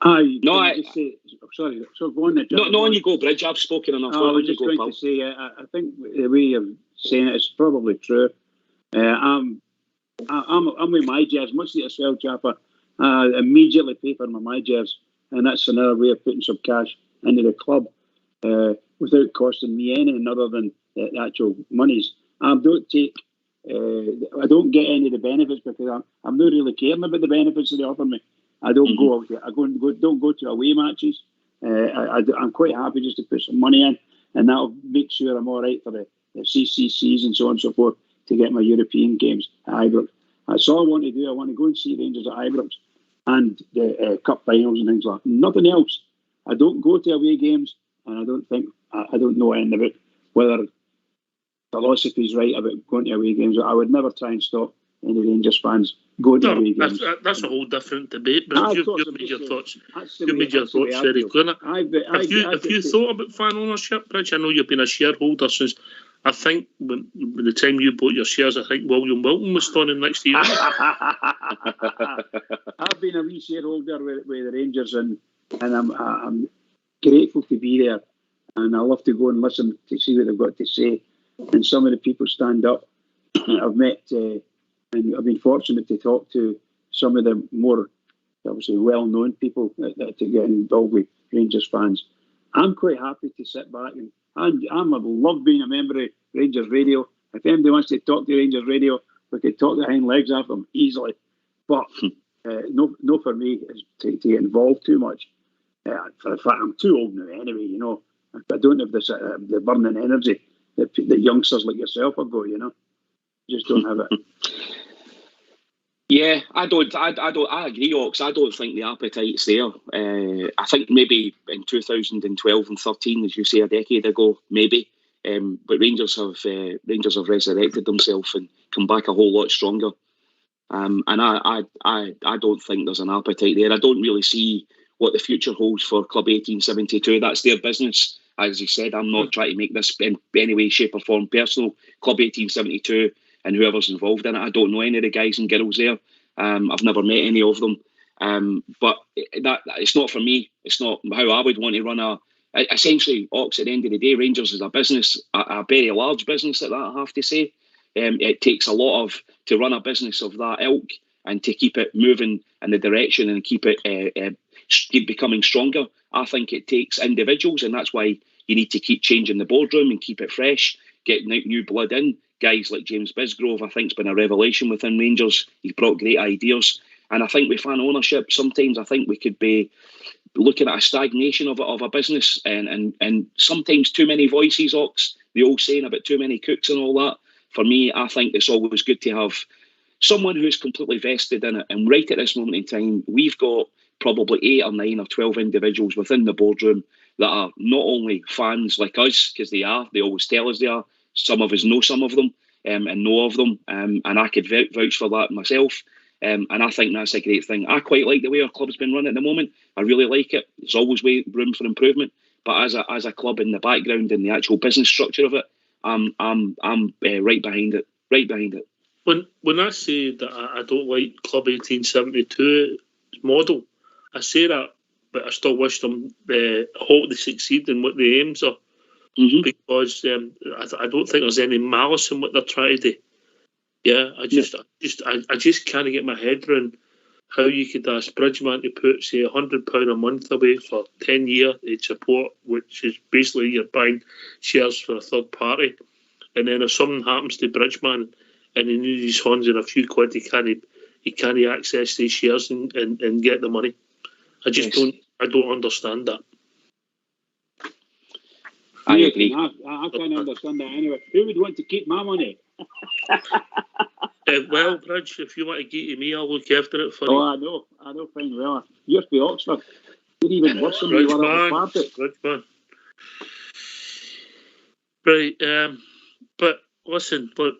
Sorry. So go on there, John. No, on you go, Bridge. I've spoken enough. I was just going to say, I think the way you're saying it is probably true. I'm with my jabs, much like yourself, Japper. Immediately pay for my jabs, and that's another way of putting some cash into the club without costing me anything other than the actual monies. I don't get any of the benefits because I'm not really caring about the benefits that they offer me. I don't go out there. Don't go to away matches. I'm quite happy just to put some money in, and that'll make sure I'm all right for the CCCs and so on and so forth to get my European games at Ibrox. That's all I want to do. I want to go and see Rangers at Ibrox and the cup finals and things like that. Nothing else. I don't go to away games, and I don't know anything about whether philosophy is right about going to away games. I would never try and stop any Rangers fans going to away games. That's a whole different debate, but you made your thoughts. You made your thoughts very clear. Have you thought about fan ownership, Bridge? I know you've been a shareholder since I think when the time you bought your shares, I think William Wilton was standing next to you. I've been a wee shareholder with the Rangers, and I'm grateful to be there. And I love to go and listen to see what they've got to say. And some of the people stand up. I've met and I've been fortunate to talk to some of the more, obviously, well-known people that to get involved with Rangers fans. I'm quite happy to sit back and I love being a member of Rangers Radio. If anybody wants to talk to Rangers Radio, we could talk the hind legs off them easily. But no for me is to get involved too much. For a fact, I'm too old now anyway, you know. I don't have this the burning energy that youngsters like yourself have got, you know. Just don't have it. Yeah, I agree, Ox. I don't think the appetite's there. I think maybe in 2012 and 13, as you say, a decade ago, maybe. But Rangers have resurrected themselves and come back a whole lot stronger. And I don't think there's an appetite there. I don't really see what the future holds for Club 1872. That's their business. As you said, I'm not trying to make this in any way, shape or form personal. Club 1872 and whoever's involved in it. I don't know any of the guys and girls there. I've never met any of them. But that it's not for me. It's not how I would want to run essentially, Ox, at the end of the day, Rangers is a business, a very large business at that, I have to say. It takes a lot to run a business of that ilk and to keep it moving in the direction and keep it keep becoming stronger. I think it takes individuals, and that's why you need to keep changing the boardroom and keep it fresh, getting new blood in. Guys like James Bisgrove, I think, has been a revelation within Rangers. He's brought great ideas. And I think with fan ownership, sometimes I think we could be looking at a stagnation of a business and sometimes too many voices, Ox, the old saying about too many cooks and all that. For me, I think it's always good to have someone who's completely vested in it. And right at this moment in time, we've got probably 8 or 9 or 12 individuals within the boardroom that are not only fans like us, because they always tell us they are. Some of us know some of them and know of them, and I could vouch for that myself. And I think that's a great thing. I quite like the way our club's been run at the moment. I really like it. There's always room for improvement. But as a club in the background and the actual business structure of it, I'm right behind it. Right behind it. When I say that I don't like Club 1872 model, I say that, but I still wish them hope they succeed in what the aims are. Mm-hmm. Because I don't think there's any malice in what they're trying to do. Yeah, I just can't get my head around how you could ask Bridgeman to put, say, £100 a month away for 10 years to support, which is basically you're buying shares for a third party, and then if something happens to Bridgeman and he needs his funds and a few quid, he can't access these shares and get the money. I don't understand that. I agree. I can't understand that anyway. Who would want to keep my money? Well, Bridge, if you want to get to me, I'll look after it for you. Oh, I know fine well. You're from Oxford. You're even worse than you were at the party. Bridgeman. Right, but listen, what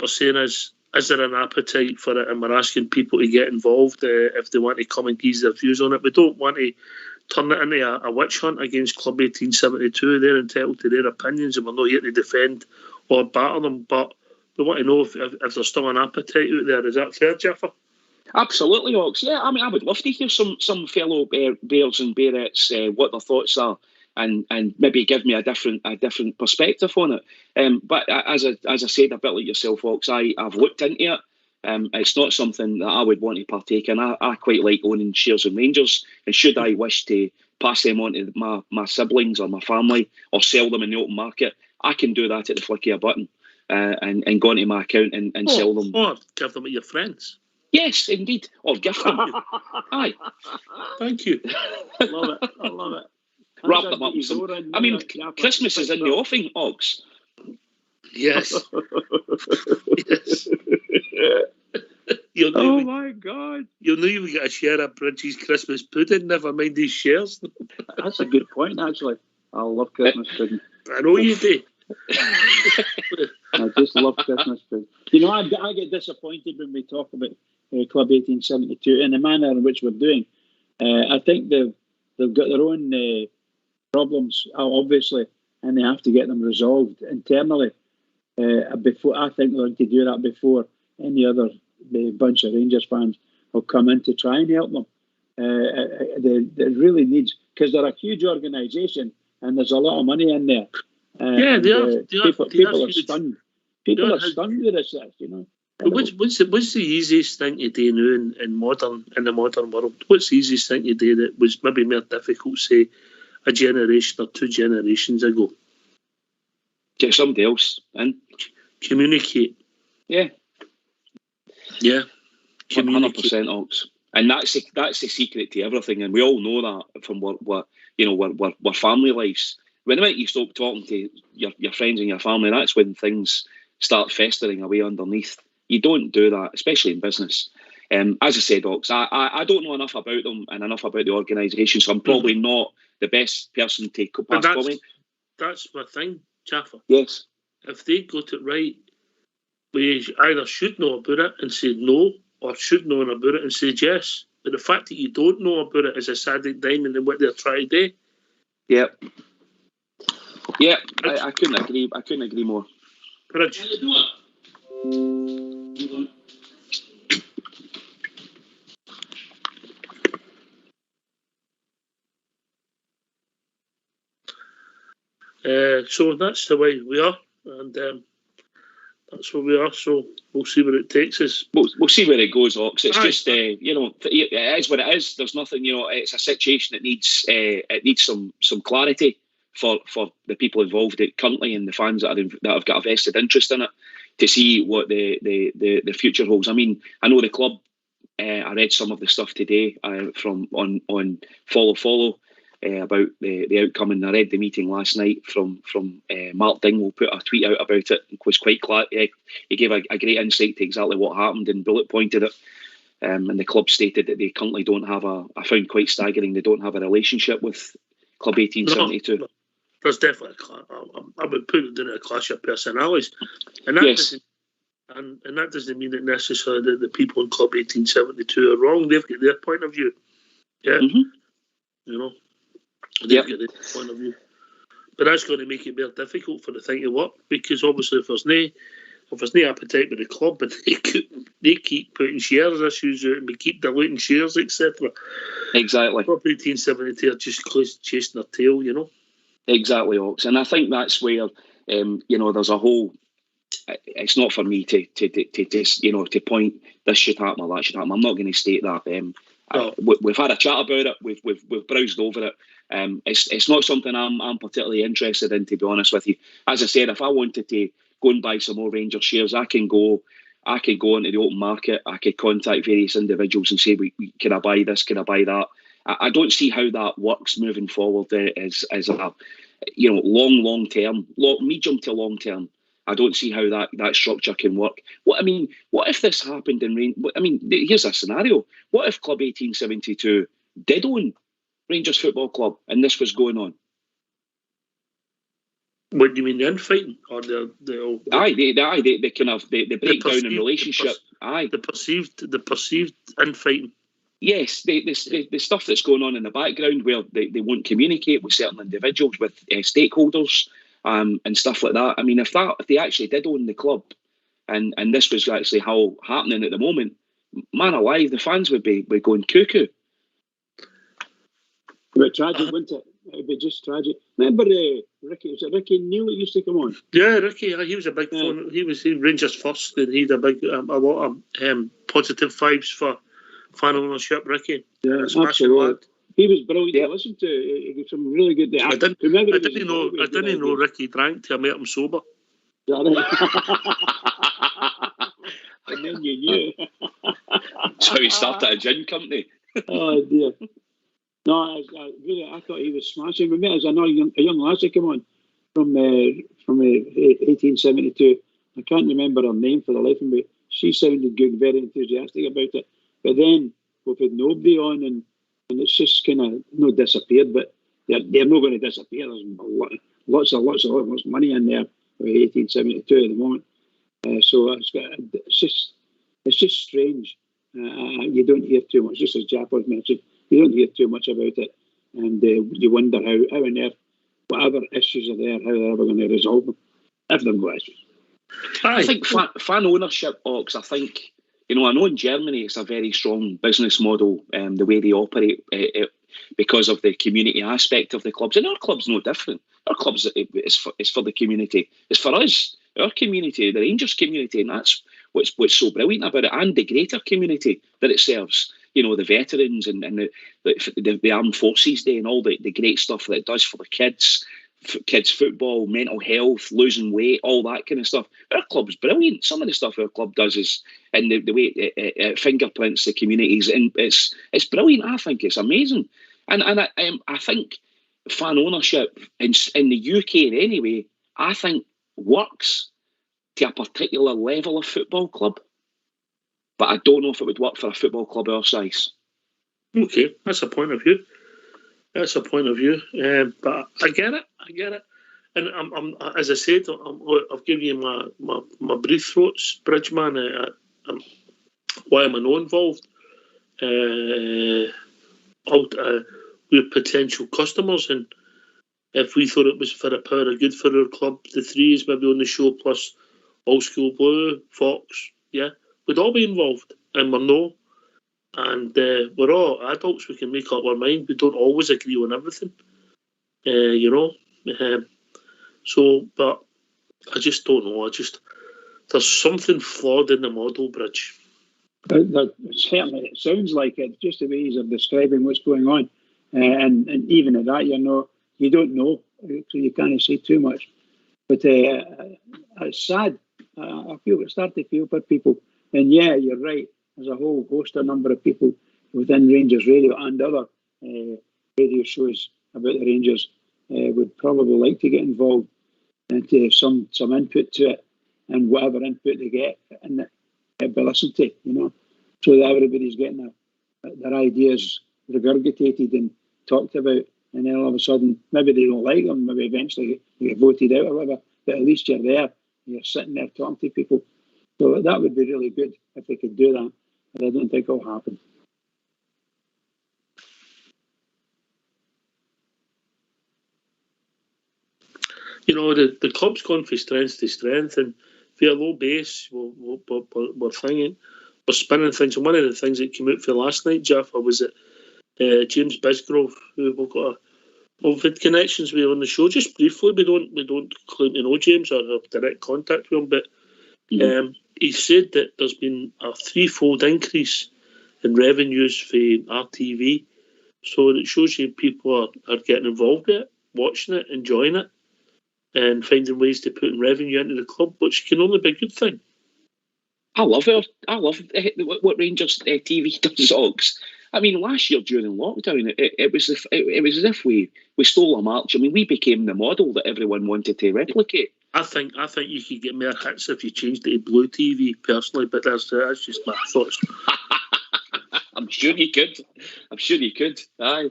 we're saying is there an appetite for it? And we're asking people to get involved if they want to come and give their views on it. We don't want to turn it into a witch hunt against Club 1872. They're entitled to their opinions and we're not here to defend or batter them, but we want to know if there's still an appetite out there. Is that fair, Jeffer? Absolutely, Ox. Yeah, I mean, I would love to hear some fellow Bears and Bearettes what their thoughts are and maybe give me a different perspective on it. But as I said, a bit like yourself, Ox, I've looked into it. It's not something that I would want to partake in. I quite like owning shares in Rangers, and should I wish to pass them on to my siblings or my family or sell them in the open market, I can do that at the flick of a button and go into my account and sell them. Or give them to your friends. Yes, indeed. Or gift them. Aye. Thank you. I love it. Wrap them up with some... I mean, Christmas is in the offing, Ox. Yes. Yes. My God. You'll know you've got a share of Bridges Christmas pudding, never mind these shares. That's a good point, actually. I love Christmas pudding. I know you do. I just love Christmas pudding. You know, I get disappointed when we talk about Club 1872 and the manner in which we're doing. I think they've got their own problems, obviously, and they have to get them resolved internally. Before I think they're going to do that before any other bunch of Rangers fans will come in to try and help them. They really needs, because they're a huge organisation and there's a lot of money in there. People are stunned. People are stunned with this, you know. But what's the easiest thing to do now in the modern world? What's the easiest thing to do that was maybe more difficult, say, a generation or 2 generations ago? Get somebody else in. Communicate. Yeah. 100% Ox. And that's the secret to everything, and we all know that from what you know, we're family lives. When the minute you stop talking to your friends and your family, that's when things start festering away underneath. You don't do that, especially in business. As I said, Ox, I don't know enough about them and enough about the organisation, so I'm probably not the best person to pass comment. That's my thing, Jaffa. Yes. If they got it right, we either should know about it and say no, or should know about it and say yes. But the fact that you don't know about it is a sad diamond in what they're trying to do. Yep. Yeah, I couldn't agree. I couldn't agree more. Bridge. So that's the way we are, and that's where we are. So we'll see where it takes us. We'll see where it goes, Ox. It's just you know, it is what it is. There's nothing, you know. It's a situation that needs some clarity for the people involved currently and the fans that have got a vested interest in it, to see what the future holds. I mean, I know the club. I read some of the stuff today from on Follow about the outcome, and I read the meeting last night from Mark Dingwall put a tweet out about it. It was quite clear. He gave a great insight to exactly what happened and bullet pointed it. And the club stated that they currently don't have I found quite staggering, they don't have a relationship with Club 1872. No, there's definitely I would put it in a clash of personalities, and that yes. And that doesn't mean that necessarily that the people in Club 1872 are wrong. They've got their point of view. Yeah. Mm-hmm. You know, they've got their point of view. But that's going to make it more difficult for the thing to work, because obviously if there's no appetite with the club, and they keep putting shares issues out and we keep diluting shares, etc. Exactly. Club 1872 are just chasing their tail, you know. Exactly, Ox. And I think that's where you know, there's a whole. It's not for me to you know, to point this should happen or that should happen. I'm not going to state that. No. We've had a chat about it. We've browsed over it. It's not something I'm particularly interested in, to be honest with you. As I said, if I wanted to go and buy some more Rangers shares, I can go into the open market. I could contact various individuals and say, can I buy this? Can I buy that? I don't see how that works moving forward as a, you know, long term, medium to long term. I don't see how that structure can work. What if this happened here's a scenario. What if Club 1872 did own Rangers Football Club and this was going on? What do you mean, the infighting or the breakdown in relationship? The perceived infighting. Yes, the stuff that's going on in the background where they won't communicate with certain individuals, with stakeholders, and stuff like that. I mean, if they actually did own the club, and this was actually how happening at the moment, man alive, the fans would be going cuckoo. It would be tragic, wouldn't it? It would be just tragic. Remember Ricky? Was it Ricky Neal that used to come on? Yeah, Ricky. He was a big fan. He was Rangers first, and he had a lot of positive vibes for fan ownership. Ricky, yeah, absolutely. He was brilliant to listen to. He got some really good. I didn't know Ricky drank till I met him sober. And then you knew. That's how he started a gin company. Oh dear. No, I thought he was smashing. We met as a young lassie come on from 1872. I can't remember her name for the life of me. She sounded good, very enthusiastic about it. But then we've had nobody on, and it's just kind of not disappeared. But they're not going to disappear. There's lots of money in there for 1872 at the moment. So it's just strange. You don't hear too much. Just as Jap was mentioned, you don't hear too much about it, and you wonder how on earth whatever issues are there, how they're ever going to resolve them, if they've got issues. I think fan ownership, Ox, I think, I know in Germany it's a very strong business model, the way they operate, because of the community aspect of the clubs. And our club's no different. Our club's it's for the community. It's for us, our community, the Rangers community, and that's what's so brilliant about it, and the greater community that it serves. The veterans and the Armed Forces Day and all the great stuff that it does for the kids football, mental health, losing weight, all that kind of stuff. Our club's brilliant. Some of the stuff our club does is, and the way it fingerprints the communities, and it's brilliant. I think it's amazing, and I think fan ownership in the UK anyway, I think works to a particular level of football club, but I don't know if it would work for a football club our size. Okay, that's a point of view. But I get it. And I'm as I said, I've given you my brief thoughts, Bridgeman. Why am I not involved? We're potential customers, and if we thought it was for a power of good for our club, the three is maybe on the show plus Old School Blue, Fox, we'd all be involved, and we're not. And we're all adults. We can make up our mind. We don't always agree on everything, So, but I just don't know. There's something flawed in the model, Bridge. Certainly, it sounds like it. Just the ways of describing what's going on, and even at that, you don't know, so you can't say too much. But it's sad. I start to feel for people, and you're right. There's a whole host, a number of people within Rangers Radio and other radio shows about the Rangers would probably like to get involved and to have some input to it, and whatever input they get, and it be listened to, so that everybody's getting their ideas regurgitated and talked about, and then all of a sudden, maybe they don't like them, maybe eventually they get voted out or whatever, but at least you're there, you're sitting there talking to people. So that would be really good if they could do that. But I don't think it'll happen. The club's gone from strength to strength, and for a low base, we're spinning things. And one of the things that came out for last night, Jaffa, was that James Bisgrove, who we've had connections with on the show, just briefly. We don't claim to know James or have direct contact with him, but he said that there's been a threefold increase in revenues for RTV. So it shows you people are getting involved in it, watching it, enjoying it, and finding ways to put in revenue into the club, which can only be a good thing. I love it. I love what Rangers TV does, Ox. I mean, last year during lockdown, it was as if we stole a march. I mean, we became the model that everyone wanted to replicate. I think you could get more hits if you changed it to Blue TV, personally, but that's just my thoughts. I'm sure you could. Aye.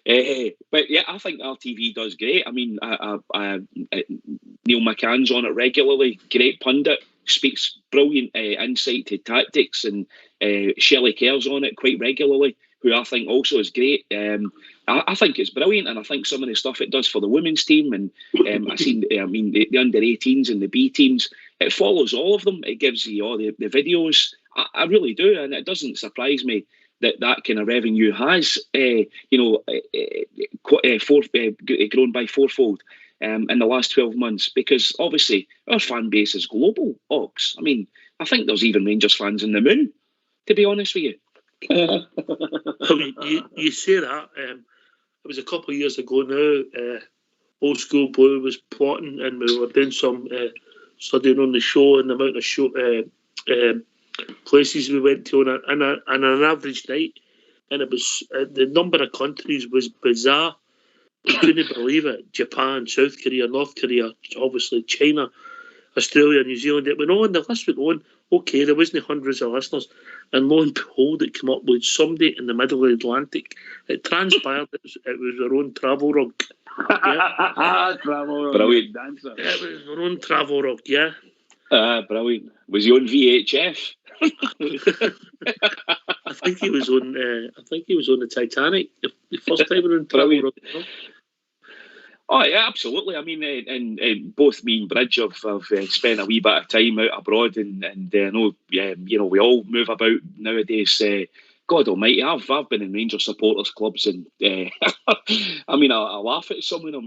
But I think RTV does great. I mean, Neil McCann's on it regularly. Great pundit, speaks brilliant insight to tactics, and Shelley Kerr's on it quite regularly, who I think also is great. I think it's brilliant, and I think some of the stuff it does for the women's team, and the under-18s and the B teams, it follows all of them. It gives you all the videos. I really do, and it doesn't surprise me that kind of revenue has, grown by fourfold in the last 12 months, because obviously our fan base is global, Ox. I mean, I think there's even Rangers fans in the moon, to be honest with you. You say that. It was a couple of years ago now. Old School Blue was plotting, and we were doing some studying on the show, and the amount of places we went to on an average night, and it was the number of countries was bizarre. You couldn't believe it. Japan, South Korea, North Korea, obviously China, Australia, New Zealand. It went on, the list went on. Okay, there wasn't hundreds of listeners, and lo and behold, it came up with somebody in the middle of the Atlantic. It transpired it was our own travel rug. Brilliant dancer. It was our own travel rug, brilliant. Was he on VHF? I think he was on. I think he was on the Titanic the first time we were in travel rug. Oh yeah, absolutely. I mean, and both me and Bridge have spent a wee bit of time out abroad, and I know, we all move about nowadays. God Almighty, I've been in Rangers supporters clubs, and I mean, I laugh at some of them.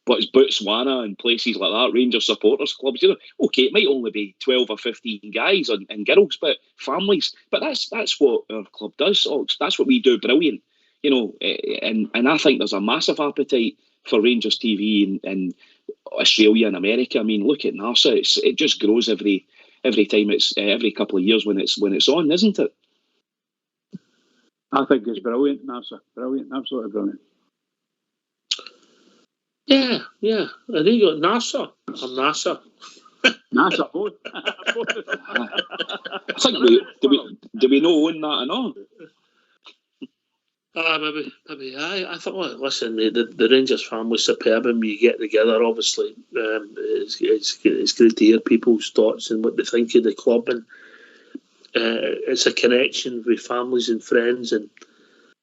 But it's Botswana and places like that, Rangers supporters clubs. Okay, it might only be 12 or 15 guys and girls, but families. But that's what our club does. That's what we do brilliant. And I think there's a massive appetite for Rangers TV in Australia and America. I mean, look at NASA; it just grows every time. It's every couple of years when it's on, isn't it? I think it's brilliant, NASA. Brilliant, absolutely brilliant. Yeah. I think you got NASA or NASA. NASA, both. I think do we know own that or not? Maybe. I thought, well, listen, the Rangers family's superb, and you get together, obviously. It's great to hear people's thoughts and what they think of the club, and it's a connection with families and friends, and,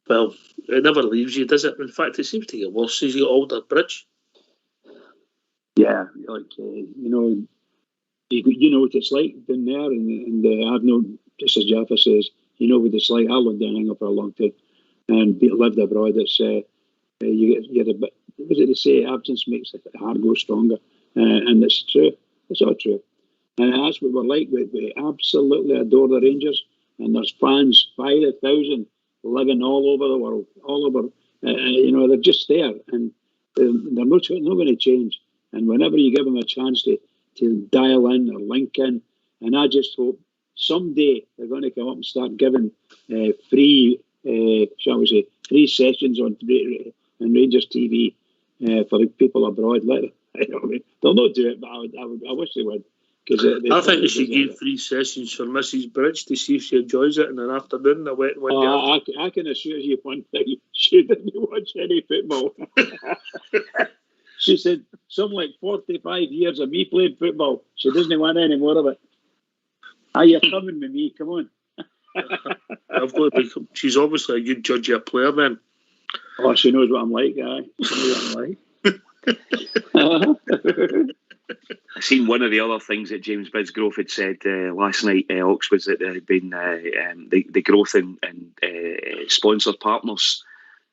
well, it never leaves you, does it? In fact, it seems to get worse as you get older. Bridge? Yeah, you know what it's like down there, and I've known, just as Jaffa says, you know what it's like. I lived in England for a long time, and lived abroad. It's you get a bit. What was it they say? Absence makes the heart go stronger, and it's true. It's all true, and that's what we're like. We absolutely adore the Rangers, and there's fans, 5,000 living all over the world, all over. They're just there, and they're not going to change. And whenever you give them a chance to dial in or link in, and I just hope someday they're going to come up and start giving free sessions on Rangers TV for the people abroad. They'll not do it, but I wish they would. I think they should give free sessions for Mrs. Bridge to see if she enjoys it in an afternoon, a wet and windy. I can assure you one thing: she didn't watch any football. She said, something like 45 years of me playing football. She doesn't want any more of it. You're coming with me, come on. She's obviously a good judge of a player then. Oh, she knows what I'm like, guy. She knows what I'm like. I seen one of the other things that James Bisgrove had said last night, Ox, was that there had been the growth in sponsored partners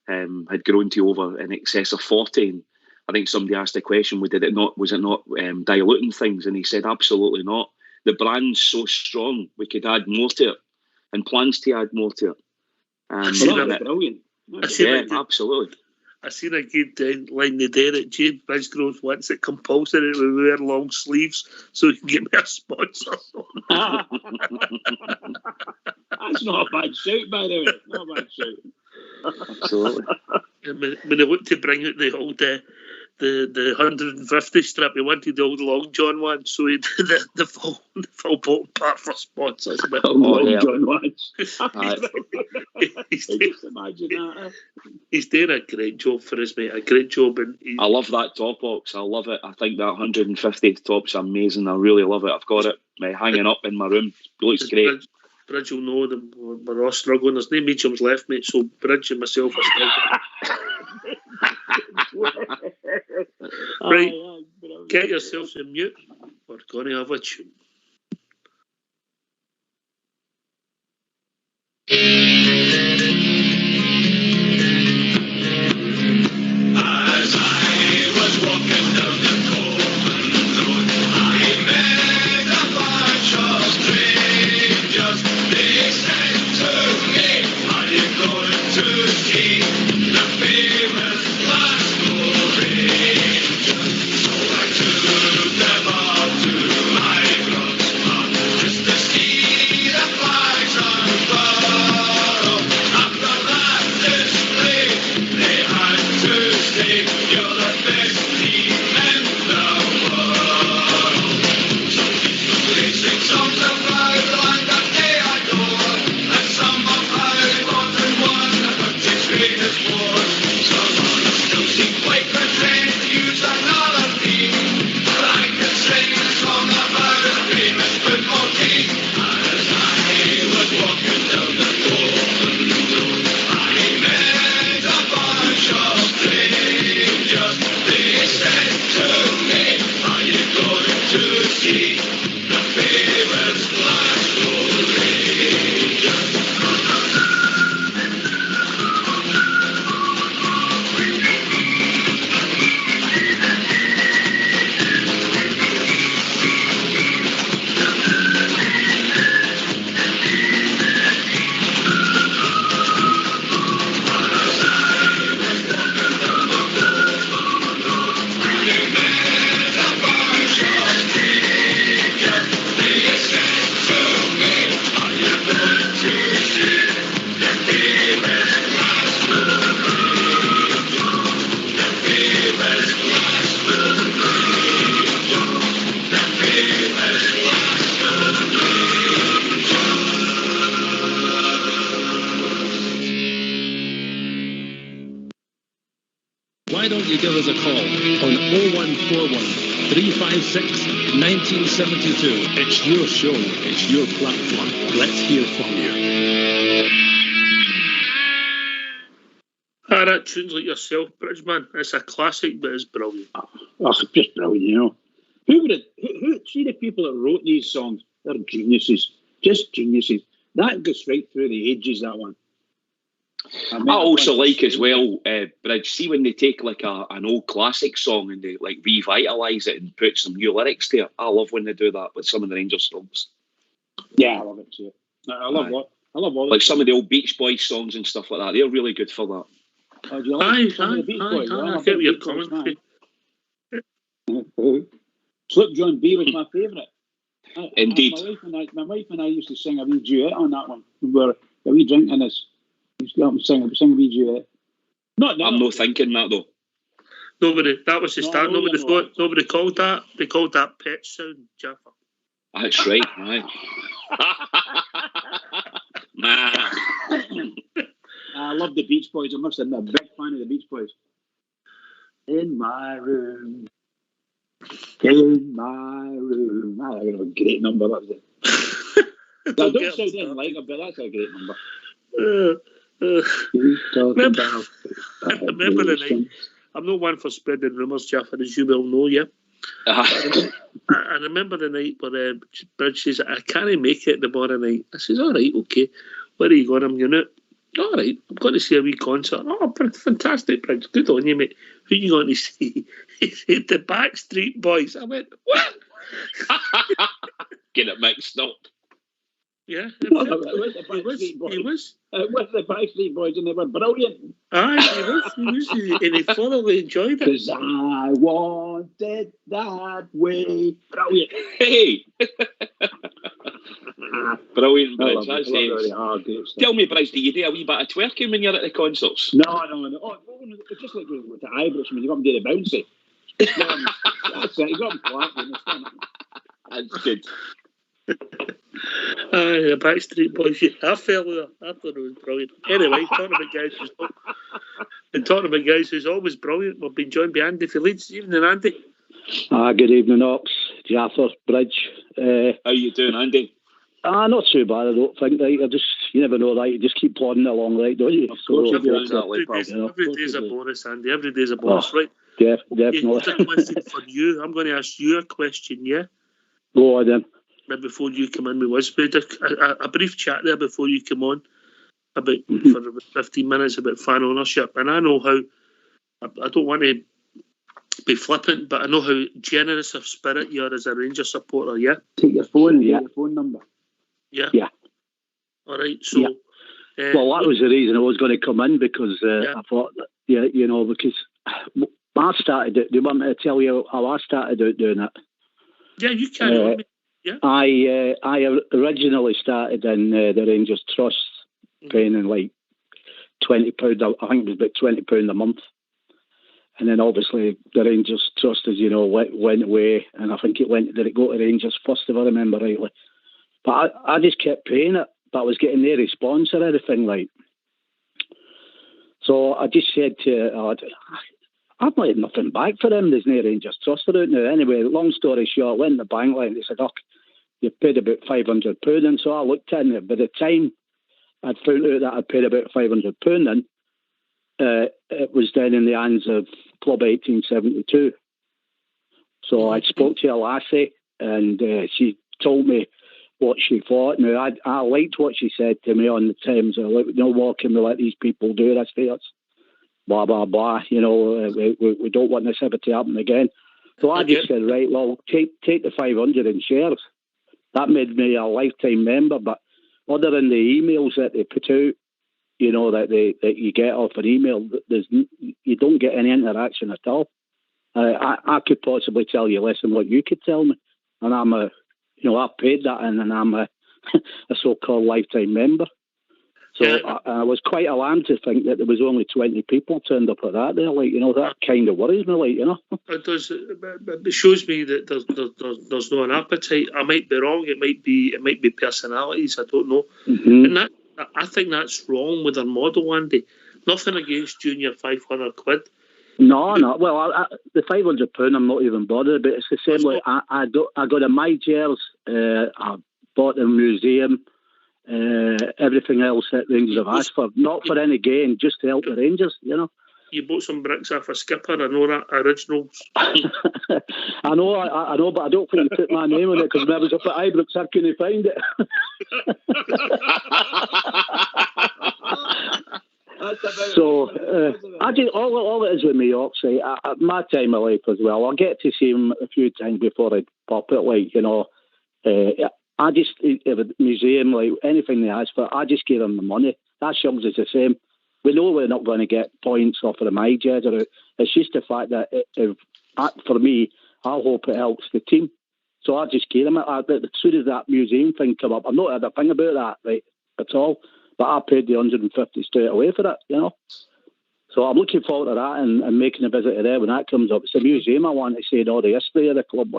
had grown to over in excess of 40. And I think somebody asked the question, was it not diluting things? And he said, absolutely not. The brand's so strong, we could add more to it, and plans to add more to it. That's brilliant. Absolutely. I seen a good line there that James Bisgrove wants it compulsory to wear long sleeves so he can get me a sponsor. That's not a bad shout, by the way. Not a bad shout. Absolutely. When they looked to bring out the old the 150 strip, he wanted the old Long John one, so he did the full bottom part for sponsors. John ones. He's doing a great job for us, mate. A great job. And I love that top box. I love it. I think that 150 top's amazing. I really love it. I've got it hanging up in my room. It looks great. Bridge will know them. We're all struggling. There's no mediums left, mate, so Bridge and myself are struggling. Right, get yourselves in mute. We're going to have a tune. As I was walking down the Coleman Road, I met a bunch of strangers. They said to me, are you going to see the famous Glasgow Rangers? So I took them up to my club's pub just to see the flags unfurled. a call on 0141 356 1972. It's your show. It's your platform. Let's hear from you. That tunes like yourself, Bridgeman. It's a classic, but it's brilliant. That's just brilliant, you know. Who see the people that wrote these songs? They're geniuses, just geniuses. That goes right through the ages. That one. I also like as well, Bridge, see when they take like an old classic song and they like revitalise it and put some new lyrics to it. I love when they do that with some of the Rangers songs. Yeah, I love it too. I love all like some of the old Beach Boys songs and stuff like that. They're really good for that. Oh, do you like some of the Beach Boys? I get where you're coming from. Slip John B was my favourite. Indeed. My wife and I used to sing a wee duet on that one. We were a wee drinking this. We used to go up and sing a wee duet. I'm not thinking that though. Nobody. That was the start. Nobody called that. They called that Pet Sound, Jaffa. That's right. Aye. I love the Beach Boys. I must admit, I'm a big fan of the Beach Boys. In my room. In my room. I have a great number. That was it. I don't sound anything like it, but that's a great number. Remember the night. I'm not one for spreading rumours, Jaffa, as you will know, yeah. I remember the night where Bridge says, I can't make it tomorrow night. I says, all right, okay. Where are you going? I'm going out. All right, I'm going to see a wee concert. Oh, fantastic, Bridge. Good on you, mate. Who are you going to see? He said, the Backstreet Boys. I went, what? Get it mixed up. Yeah. He was the Backstreet Boys and they were brilliant. Aye, he was. And he thoroughly enjoyed it. Because I want it that way. Brilliant. Hey! Brilliant, Bridge. Tell me, Bridge, do you do a wee bit of twerking when you're at the concerts? No. Oh, it's just like with the Irish when you go up and do the bouncy. That's it. You got them clapping. That's good. The Backstreet Boys. I fell there. I thought it was brilliant. Anyway, talking about guys who's always brilliant. We've been joined by Andy for Leeds. Evening, Andy. Good evening, Ox, Jaffa, Bridge. How you doing, Andy? Not too bad, I don't think. Right? You never know, right? You just keep plodding along, right, don't you? Every day's a bonus, Andy. Every day's a bonus, right? Yeah, definitely. Here's a question for you. I'm going to ask you a question, yeah? Go on then. Before you come in, we had a brief chat there before you come on for about 15 minutes about fan ownership, and I know how I don't want to be flippant, but I know how generous of spirit you are as a Rangers supporter. Yeah, take your phone and get your phone number. Yeah. All right. So, well, that was the reason I was going to come in because I thought that because I started it. Do you want me to tell you how I started out doing it? Yeah, you can. Yeah. I originally started in the Rangers Trust, paying in like £20. I think it was about £20 a month, and then obviously the Rangers Trust, as you know, went away, and I think did it go to Rangers first, if I remember rightly? But I just kept paying it, but I was getting no response or anything like. So I just said to I've not had nothing back for them. There's no Rangers Trust out now. Anyway, long story short, I went in the bank line. They said, you paid about £500. And so I looked at it. By the time I'd found out that I'd paid about £500 then, it was then in the hands of Club 1872. So I spoke to a lassie and she told me what she thought. Now, I liked what she said to me on the terms of, what can we let these people do this for us? Blah, blah, blah. We don't want this ever to happen again. So I just said, right, well, take the 500 in shares. That made me a lifetime member. But other than the emails that they put out, that you get off an email, you don't get any interaction at all. I could possibly tell you less than what you could tell me. And I've paid that in, and I'm a so-called lifetime member. So I was quite alarmed to think that there was only 20 people turned up at that there. That kind of worries me, It does. It shows me that there's no an appetite. I might be wrong. It might be personalities. I don't know. Mm-hmm. And I think that's wrong with our model, Andy. Nothing against Junior £500. No. Well, the £500 I'm not even bothered, but it's the same. Like I got a My Jers, I bought a museum, everything else that Rangers have asked for, not for any gain, just to help the Rangers. You bought some bricks off a skipper. I know that, originals. I know, but I don't think you put my name on it because when I was up at Ibrox, I couldn't find it. So I do all it is with me, Oxy. At my time of life as well, I get to see him a few times before I pop it. I just if a museum, like anything they ask for, I just give them the money. That Shugs is the same. We know we're not going to get points off of the MyJed. It's just the fact that for me, I hope it helps the team. So I just give them it. As soon as that museum thing come up, I've not had a thing about that right at all. But I paid the 150 straight away for it, So I'm looking forward to that and making a visit to there when that comes up. It's a museum I want to see all the history of the club,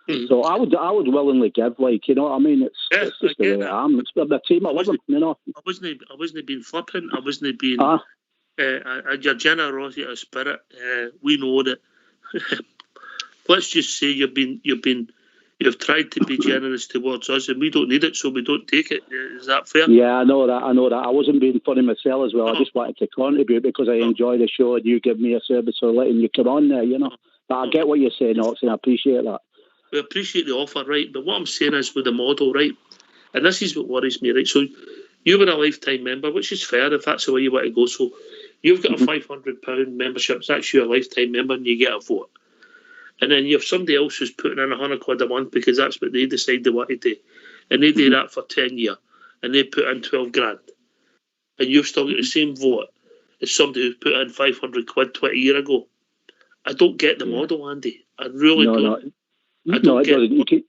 Mm-hmm. So I would willingly give, you know what I mean? It's just the way I am. It's the team I love them, I wasn't being flippant. I wasn't being your generosity of spirit. We know that. Let's just say you've tried to be generous towards us, and we don't need it, so we don't take it. Is that fair? Yeah, I know that. I wasn't being funny myself as well. I just wanted to contribute because I enjoy the show, and you give me a service for letting you come on there, But I get what you're saying, Ox, and I appreciate that. We appreciate the offer, right? But what I'm saying is with the model, right? And this is what worries me, right? So you were a lifetime member, which is fair if that's the way you want to go. So you've got a £500 membership, so that's your lifetime member, and you get a vote. And then you have somebody else who's putting in £100 a month because that's what they decide they want to do. And they do that for 10 years. And they put in 12 grand. And you've still got the same vote as somebody who put in £500 20 years ago. I don't get the model, Andy. I really don't. I don't get it.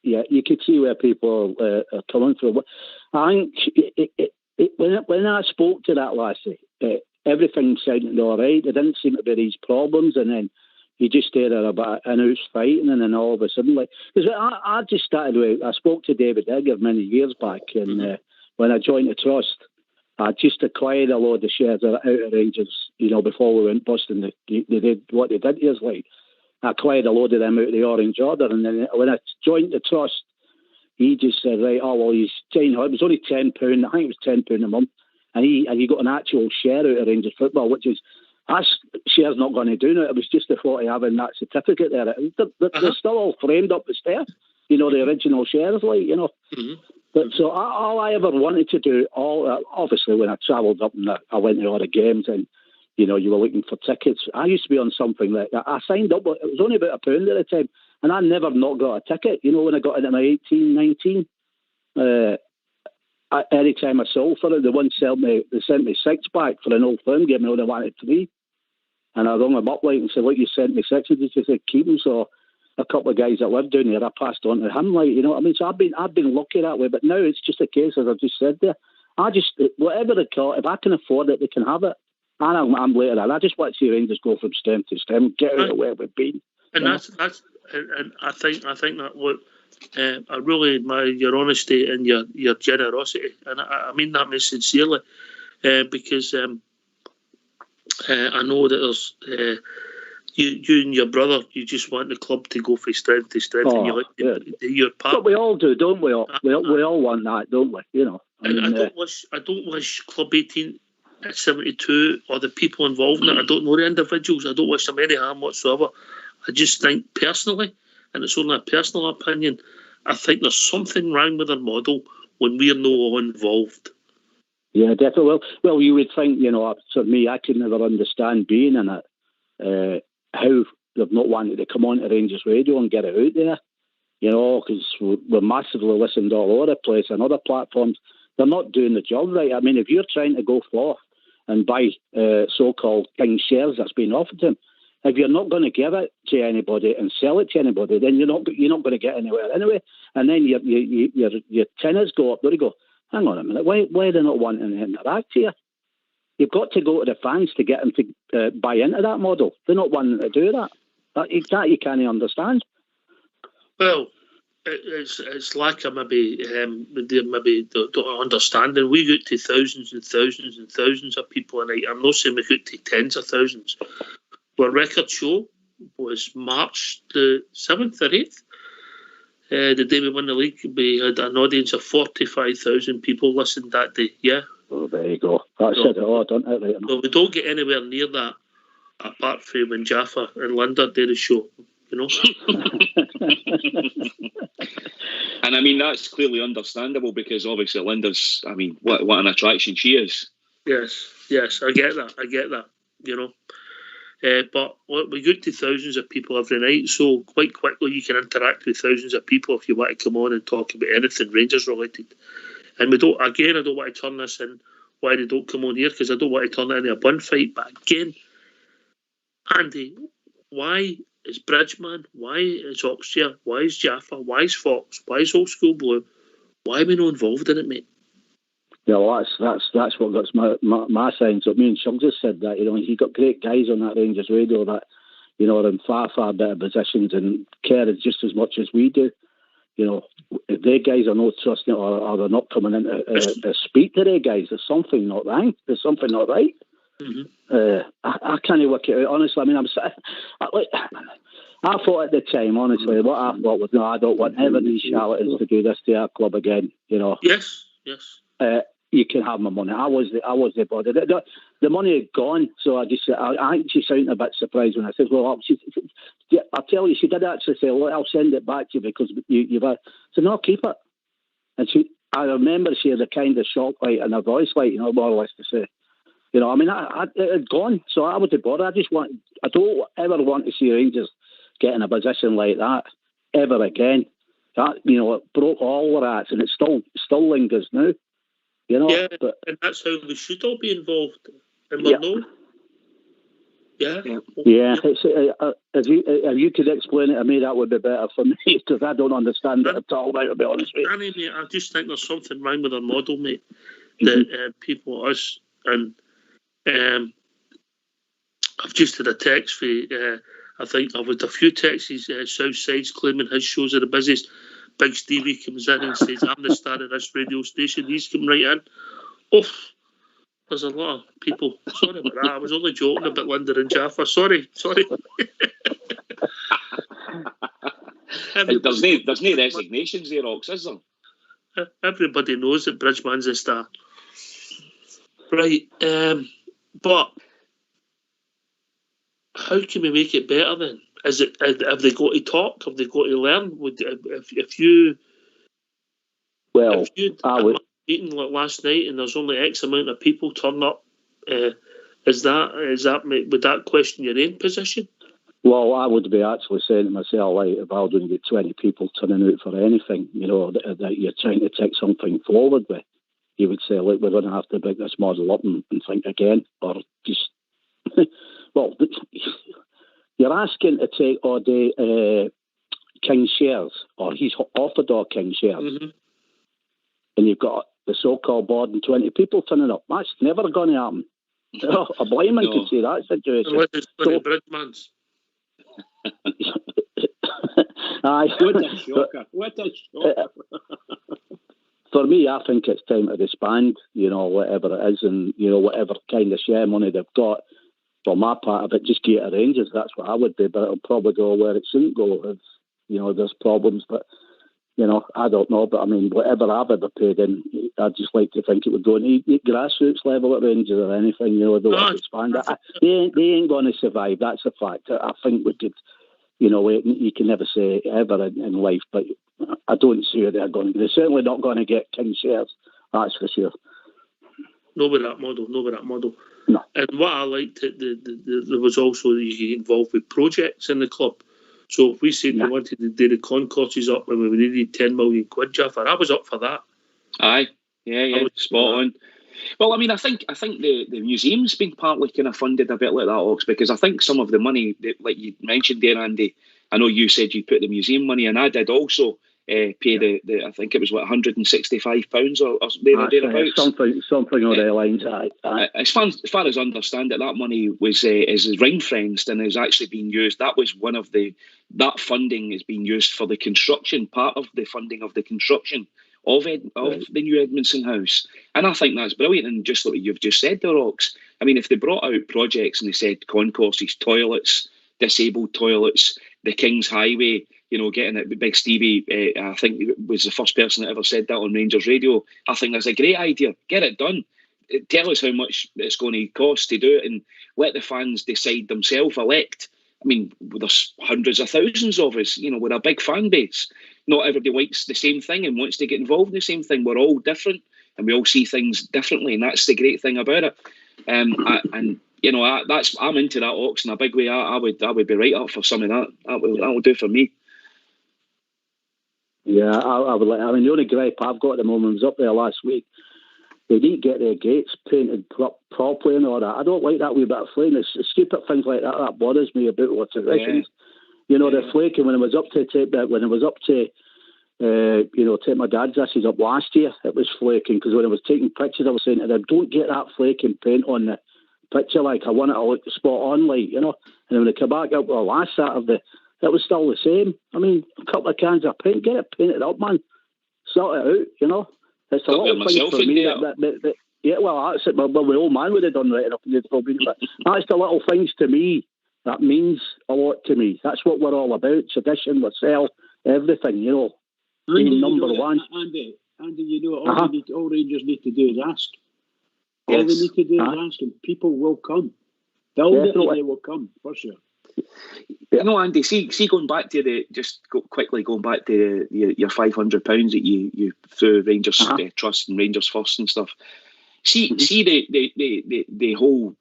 You could see where people are coming from. I think when I spoke to that lassie, everything sounded all right. There didn't seem to be these problems. And then you just stayed there about an hour's fighting, and then all of a sudden, because I just started with, I spoke to David Egger many years back, and when I joined the trust, I just acquired a load of shares out of Rangers, before we went busting. They did what they did years like. I acquired a load of them out of the Orange Order, and then when I joined the trust, he just said, right, he's $10. It was only £10. I think it was £10 a month, and he got an actual share out of Rangers football, which is. That share's not going to do now. It was just the thought of having that certificate there. They're still all framed up as there, the original shares, But so all I ever wanted to do, obviously when I travelled up and I went to all the games and, you were looking for tickets. I used to be on something like that. I signed up, but it was only about £1 at the time. And I never not got a ticket. When I got into my 18, 19, any time I sold for it, they sent me 6 back for an old firm, gave me only wanted 3. And I rung them up and said, "Look, you sent me 6." And they said, "Keep them." So a couple of guys that lived down there, I passed on to him, you know what I mean? So I've been lucky that way. But now it's just a case, as I just said there, whatever they call it, if I can afford it, they can have it. And I'm later on. I just want to see Rangers go from strength to strength, get out of where we've been. And and I think that what I really admire your honesty and your generosity, and I mean that most sincerely, because I know that there's you and your brother. You just want the club to go from strength to strength, and you like to do your part. But we all do, don't we? We all want that, don't we? I don't wish Club 1872 or the people involved in it. I don't know the individuals. I don't wish them any harm whatsoever. I just think personally, and it's only a personal opinion, I think there's something wrong with their model when we're no involved. Yeah, definitely. Well, you would think, for me, I could never understand being in it, how they've not wanted to come on to Rangers Radio and get it out there, because we're massively listened all over the place and other platforms. They're not doing the job right. I mean, if you're trying to go forth and buy so-called King shares that's been offered to them, if you're not going to give it to anybody and sell it to anybody, then you're not going to get anywhere anyway. And then your tenants go up. There you go. Hang on a minute. Why are they not wanting to interact here? You've got to go to the fans to get them to buy into that model. They're not wanting to do that. That you can't understand. Well, it's lack of maybe don't understanding. We got to thousands and thousands and thousands of people a night. I'm not saying we got to tens of thousands. Our record show was March the 7th or 8th. The day we won the league, we had an audience of 45,000 people listened that day. Yeah. Oh, there you go. That's it. Oh, don't it? Right. So we don't get anywhere near that apart from when Jaffa and Linda did the show. You know. And I mean, that's clearly understandable because obviously Linda's, I mean, what an attraction she is. Yes, I get that, you know. But we go to thousands of people every night, so quite quickly you can interact with thousands of people if you want to come on and talk about anything Rangers related. And I don't want to turn this in why they don't come on here, because I don't want to turn it into a bun fight. But again, Andy, why is Bridgeman? Why is Oxshire? Why is Jaffa? Why is Fox? Why is Old School Blue? Why are we not involved in it, mate? Yeah, well, that's what got my signs up. Me and Shug just said that, you know, he got great guys on that Rangers radio that, you know, are in far better positions and care just as much as we do. You know, if they guys are not trusting it or they're not coming in to speak to their guys, there's something not right. Mm-hmm. I can't work it out, honestly. I mean, I thought at the time, honestly, what I thought was, no, I don't want ever these charlatans to do this to our club again, you know. Yes. You can have my money. I was the body. The money had gone, so I actually sounded a bit surprised when I said, well, I'll tell you, she did actually say, well, I'll send it back to you because you've had... So no, keep it. And I remember she had a kind of shock light in her voice, like, you know, more or less to say, you know, I mean, it had gone, so I wasn't bothered. I don't ever want to see Rangers get in a position like that ever again. That, you know, it broke all the rats, and it still lingers now. You know, yeah, and that's how we should all be involved. And we're not. Yeah. If you could explain it to me, that would be better for me because I don't understand it at all. Mate, to be honest with you. Mate, I just think there's something wrong with our model, mate. That people, us, and I've just had a text for. I think I've had a few texts. South Side's claiming his shows are the busiest. Big Stevie comes in and says, I'm the star of this radio station. He's come right in. There's a lot of people. Sorry about that. I was only joking about Linda and Jaffa. Sorry. There's no resignations there, Ox, is there? Everybody knows that Bridgeman's a star. Right. But how can we make it better then? Is it? Have they got to talk? Have they got to learn? If you had a meeting like last night and there's only X amount of people turn up, would that question your own position? Well, I would be actually saying to myself, like, if I was going to get 20 people turning out for anything, you know, that you're trying to take something forward with, you would say, look, we're going to have to break this model up and think again, or just well. You're asking to take all day King shares, or he's offered all King shares, and you've got the so-called board and 20 people turning up. That's never going to happen. A blind could see that situation. Unless it's Bridgeman's. What a shocker. For me, I think it's time to disband, you know, whatever it is, and, you know, whatever kind of share money they've got. For my part of it, just get a Rangers. That's what I would do, but it'll probably go where it shouldn't go if, you know, there's problems. But, you know, I don't know. But, I mean, whatever I've ever paid in, I'd just like to think it would go into grassroots level at Rangers or anything, you know, they want to expand it. They ain't going to survive. That's a fact. I think we could, you know, you can never say ever in life, but I don't see they're going to. They're certainly not going to get King shares. That's for sure. No with that model. No. And what I liked, there was also you get involved with projects in the club. So if we said we wanted to do the concourses up when we needed 10 million quid, Jaffa, I was up for that. Aye, yeah, spot on. Well, I mean, I think the museum's been partly kind of funded a bit like that, Ox, because I think some of the money, like you mentioned there, Andy, I know you said you put the museum money in, I did also, pay the I think it was what £165 or there or thereabouts. Something on the lines. As far as I understand it, that money was is ring fenced and is actually being used. That was one of that funding is being used for the construction, part of the funding of the construction of the new Edmondson House. And I think that's brilliant. And just like you've just said, the Rocks, I mean, if they brought out projects and they said concourses, toilets, disabled toilets, the King's Highway, getting it, Big Stevie, I think was the first person that ever said that on Rangers Radio. I think that's a great idea. Get it done. Tell us how much it's going to cost to do it and let the fans decide themselves, elect. I mean, there's hundreds of thousands of us, we're a big fan base. Not everybody likes the same thing and wants to get involved in the same thing. We're all different and we all see things differently, and that's the great thing about it. I'm into that, Ox, in a big way. I would be right up for some of that. That will do for me. Yeah, I would like. I mean, the only gripe I've got at the moment was up there last week. They didn't get their gates painted properly and all that. I don't like that wee bit of flame. It's stupid things like that bothers me about the traditions. They're flaking. When it was up to take my dad's ashes up last year, it was flaking, because when I was taking pictures, I was saying to them, don't get that flaking paint on the picture, like I want it to look spot on, like, And when they come back up last Saturday, it was still the same. I mean, a couple of cans of paint, get it painted up, man. Sort it out, It's a lot of things for me that yeah, well, that's it. Well, the old man would have done right enough. But that's the little things to me that means a lot to me. That's what we're all about. Tradition, ourselves, everything, Andy, number one. Andy, all Rangers need to do is ask. All they need to do is ask, and people will come. Build it and they will come, for sure. Andy, see, going back to going back to your £500 that you threw Rangers Trust and Rangers First and stuff. See the whole,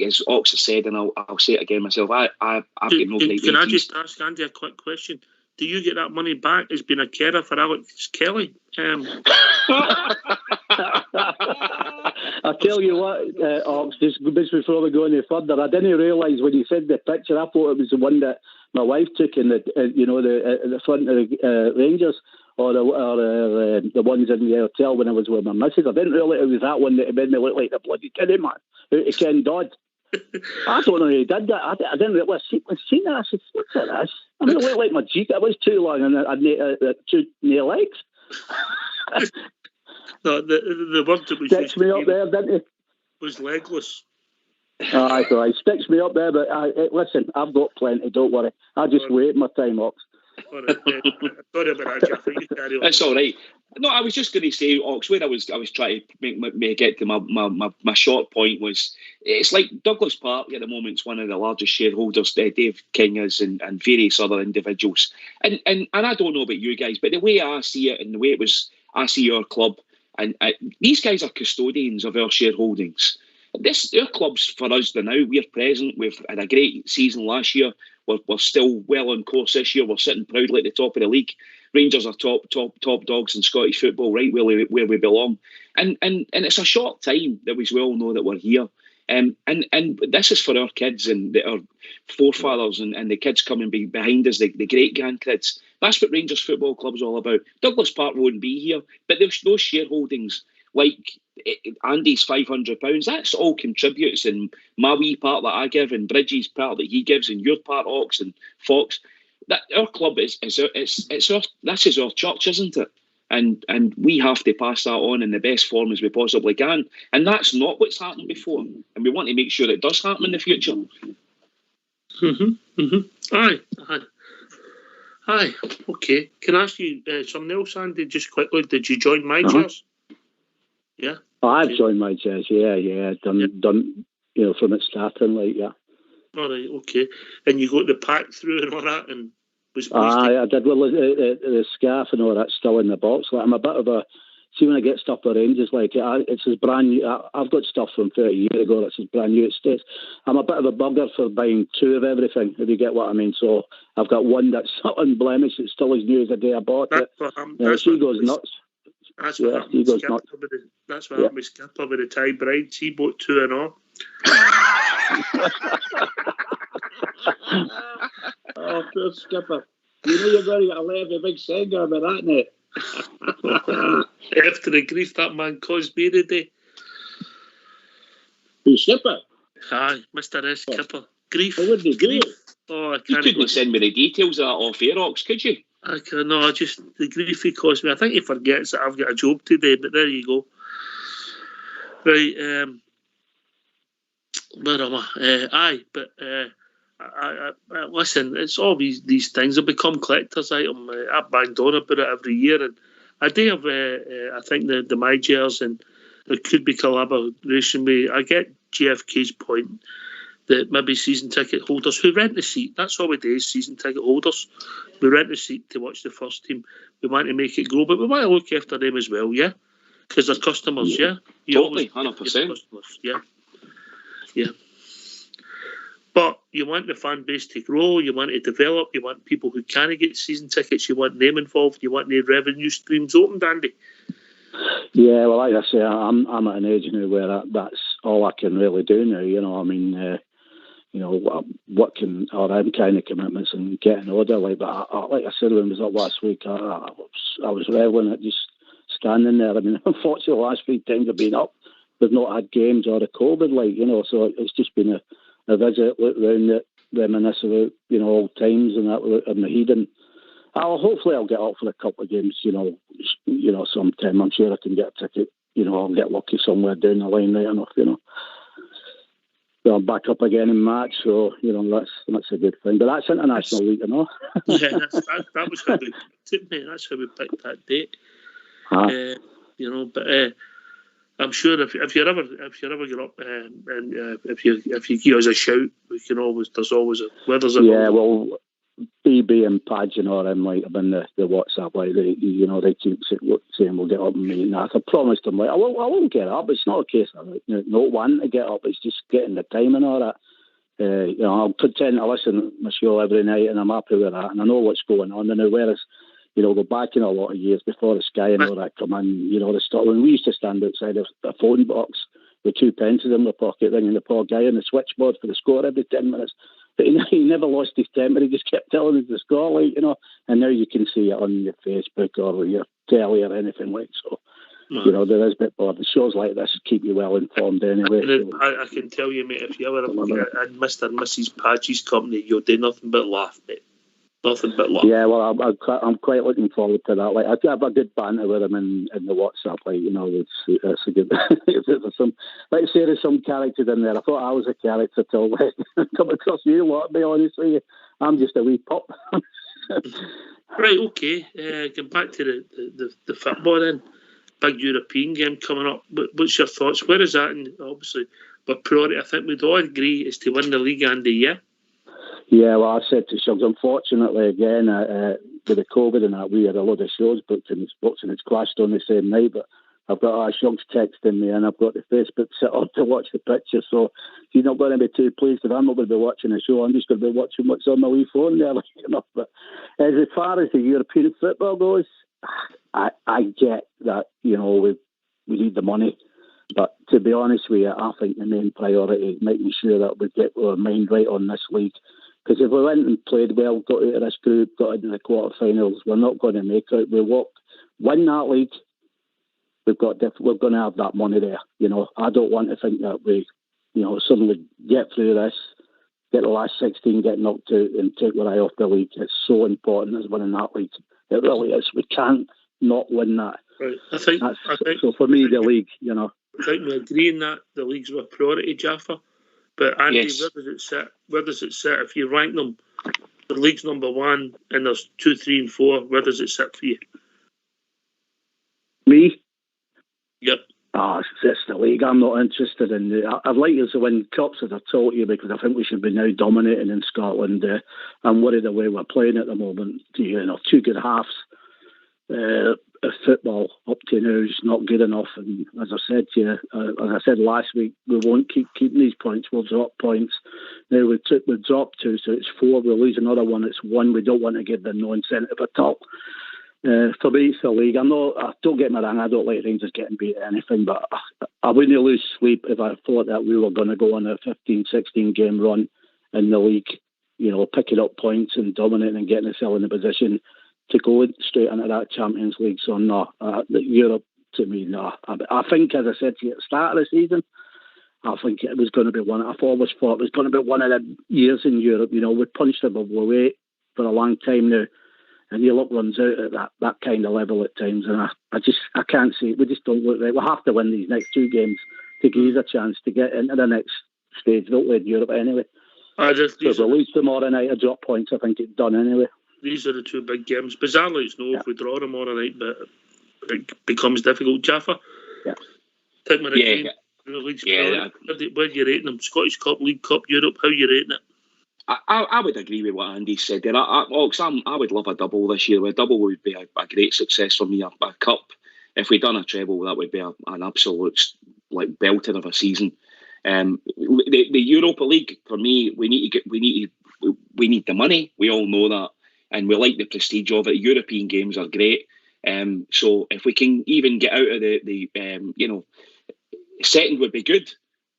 as Ox has said, and I'll say it again myself. I've got no great. Can I just ask Andy a quick question? Do you get that money back as being a carer for Alex Kelly? I tell you what, Ox, just before we go any further, I didn't realise when you said the picture, I thought it was the one that my wife took in the front of the Rangers, or the ones in the hotel when I was with my missus. I didn't realise it was that one that made me look like the bloody kiddie man out of Ken Dodd. I don't know who did that. I didn't realise. I've seen that. I said, what's this? I mean, it looked like my cheek. It was too long and I had two nail legs. No, the word that was sticks me up there, didn't it? Was legless. Aye, right. Sticks me up there, but listen, I've got plenty. Don't worry. I just wait my time, Ox. Sorry about that, Jeff. That's all right. No, I was just going to say, Ox, where I was trying to get to my short point was, it's like Douglas Park at the moment is one of the largest shareholders. Dave King is, and various other individuals. And I don't know about you guys, but the way I see it and the way I see our club, and these guys are custodians of our shareholdings. Our club's for us now. We're present. We've had a great season last year. We're still well on course this year. We're sitting proudly at the top of the league. Rangers are top dogs in Scottish football, right where we belong. And it's a short time that we all know that we're here. And this is for our kids and our forefathers and the kids coming behind us, the great grandkids. That's what Rangers Football Club's all about. Douglas Park won't be here, but there's those shareholdings like Andy's £500. That's all contributes, and my wee part that I give, and Bridges' part that he gives, and your part, Ox and Fox. That our club is our church, isn't it? And we have to pass that on in the best form as we possibly can. And that's not what's happened before. And we want to make sure it does happen in the future. Aye. Okay. Can I ask you something else, Andy, just quickly? Did you join my chairs? Yeah. I've joined my chairs, yeah. Done from its starting, like, yeah. All right, okay. And you got the pack through and all that, and was I did. Well, the scarf and all that's still in the box. Like, I'm a bit of a... See, when I get stuff for Rangers, like, it's as brand new. I've got stuff from 30 years ago that's as brand new. I'm a bit of a bugger for buying two of everything, if you get what I mean. So I've got one that's unblemished. It's still as new as the day I bought it. She goes nuts. That's what happened with Skipper with the Thai bride. She bought two and all. Oh, poor Skipper. You know you're going to get a levy big singer about that now. After the grief that man caused me today. You skipper. Aye, Mr. S. Kipper. Grief. What would they do? Grief. Oh, I You can't. couldn't send me the details of that off Aerox, could you? I can, no, just the grief he caused me. I think he forgets that I've got a job today, but there you go. Right, where am I? Listen, it's all these things have become collector's item. I banged on about it every year, and I do have, I think the Migers, and there could be collaboration with. I get GFK's point that maybe season ticket holders who rent the seat. That's all we do is season ticket holders. We rent the seat to watch the first team. We want to make it grow, but we want to look after them as well, yeah, because they're customers, yeah. Totally, 100%. Customers, yeah. But you want the fan base to grow, you want to develop, you want people who can't get season tickets, you want them involved, you want the revenue streams opened, Andy. Yeah, well, like I say, I'm at an age now where that's all I can really do now. You know, I mean, working or them kind of commitments and getting older. Like, but like I said when I was up last week, I was reveling at just standing there. I mean, unfortunately, the last 3 times I've been up, we've not had games or the COVID, like, you know, so it's just been a visit, look round it, reminisce about, you know, old times and that in the heat. And hopefully I'll get up for a couple of games, you know, sometime. I'm sure I can get a ticket, you know, I'll get lucky somewhere down the line right enough, you know. So I'm back up again in March, so, you know, that's a good thing. But that's International Week, you know. Yeah, that was how we picked it, mate. That's how we picked that date. You know, but I'm sure if you ever get up and if you give us a shout, we can always. There's always a weather's a well, BB and Padge and all them, like, I'm in the WhatsApp, like, they keep saying we'll get up and meet. And I promised them, like, I won't get up. It's not a case of not wanting to get up. It's just getting the time and all that. You know, I'll pretend to listen to my show every night, and I'm happy with that, and I know what's going on. And whereas, you know, go back in a lot of years before the Sky and all that come in, you know, the Scotland, we used to stand outside a phone box with 2 pences in my pocket, ringing the poor guy on the switchboard for the score every 10 minutes. But he never lost his temper. He just kept telling us the score, like, you know. And now you can see it on your Facebook or your telly or anything like so. You know, there is a bit more. The shows like this keep you well informed anyway. I can tell you, mate, if you ever in Mr. and Mrs. Padge's company, you'll do nothing but laugh, mate. Nothing but laugh. Yeah, well, I'm quite looking forward to that. Like, I have a good banter with him in the WhatsApp. Like, you know, it's a good. There's some, let's say there's some characters in there. I thought I was a character till come across you lot. To be honest with you, I'm just a wee pup. Right. Okay. Get back to the football then. Big European game coming up. What's your thoughts? Where is that? And obviously, but priority, I think we'd all agree, is to win the league, Andy. Yeah. Yeah, well, I said to Shugs, unfortunately, again, with the COVID and that, we had a lot of shows booked and it's clashed on the same night, but I've got Shugs texting me and I've got the Facebook set up to watch the picture, so he's not going to be too pleased if I'm not going to be watching the show. I'm just going to be watching what's on my wee phone there, you know. But as far as the European football goes, I get that, you know, we need the money. But to be honest with you, I think the main priority is making sure that we get our mind right on this league. Because if we went and played well, got out of this group, got into the quarterfinals, we're not going to make it. We win that league, we're going to have that money there. You know, I don't want to think that we, you know, suddenly get through this, get the last 16, get knocked out, and take our eye off the league. It's so important as winning that league. It really is. We can't not win that. Right. I think so. For me, the league, you know. I think we agree in that the league's a priority, Jaffa. But Andy, yes. Where does it sit? If you rank them, the league's number 1, and there's 2, 3, and 4. Where does it sit for you? Me? Yep. It's the league. I'm not interested in. I'd like us to win cups, as I told you, because I think we should be now dominating in Scotland. I'm worried the way we're playing at the moment. You know, 2 good halves. Football up to now is not good enough, and as I said to you, as I said last week, we won't keep these points. We'll drop points. Now we've dropped 2, so it's 4. We'll lose another 1. It's 1. We don't want to give them no incentive at all. For me, it's the league. Don't get me wrong, I don't like Rangers getting beat at anything, but I wouldn't lose sleep if I thought that we were going to go on a 15-16 game run in the league picking up points and dominating and getting themselves in a position to go straight into that Champions League. So no, Europe to me, no. I think, as I said to you at the start of the season, I think it was going to be I've always thought it was going to be one of the years in Europe. We punched above our weight for a long time now, and Europe runs out at that kind of level at times, and I can't see it. We just don't look right. We'll have to win these next 2 games to give us a chance to get into the next stage. Don't lead Europe anyway. So if we lose tomorrow night or drop points, I think it's done anyway. These are the 2 big games. Bizarrely, it's no if we draw tomorrow night, but it becomes difficult. Jaffa? Yeah. Take my where are you rating them? Scottish Cup, League Cup, Europe, how are you rating it? I would agree with what Andy said there. I would love a double this year. A double would be a great success for me. A cup, if we'd done a treble, that would be an absolute belting of a season. The Europa League, for me, we need the money. We all know that, and we like the prestige of it. European games are great. So if we can even get out of the second would be good.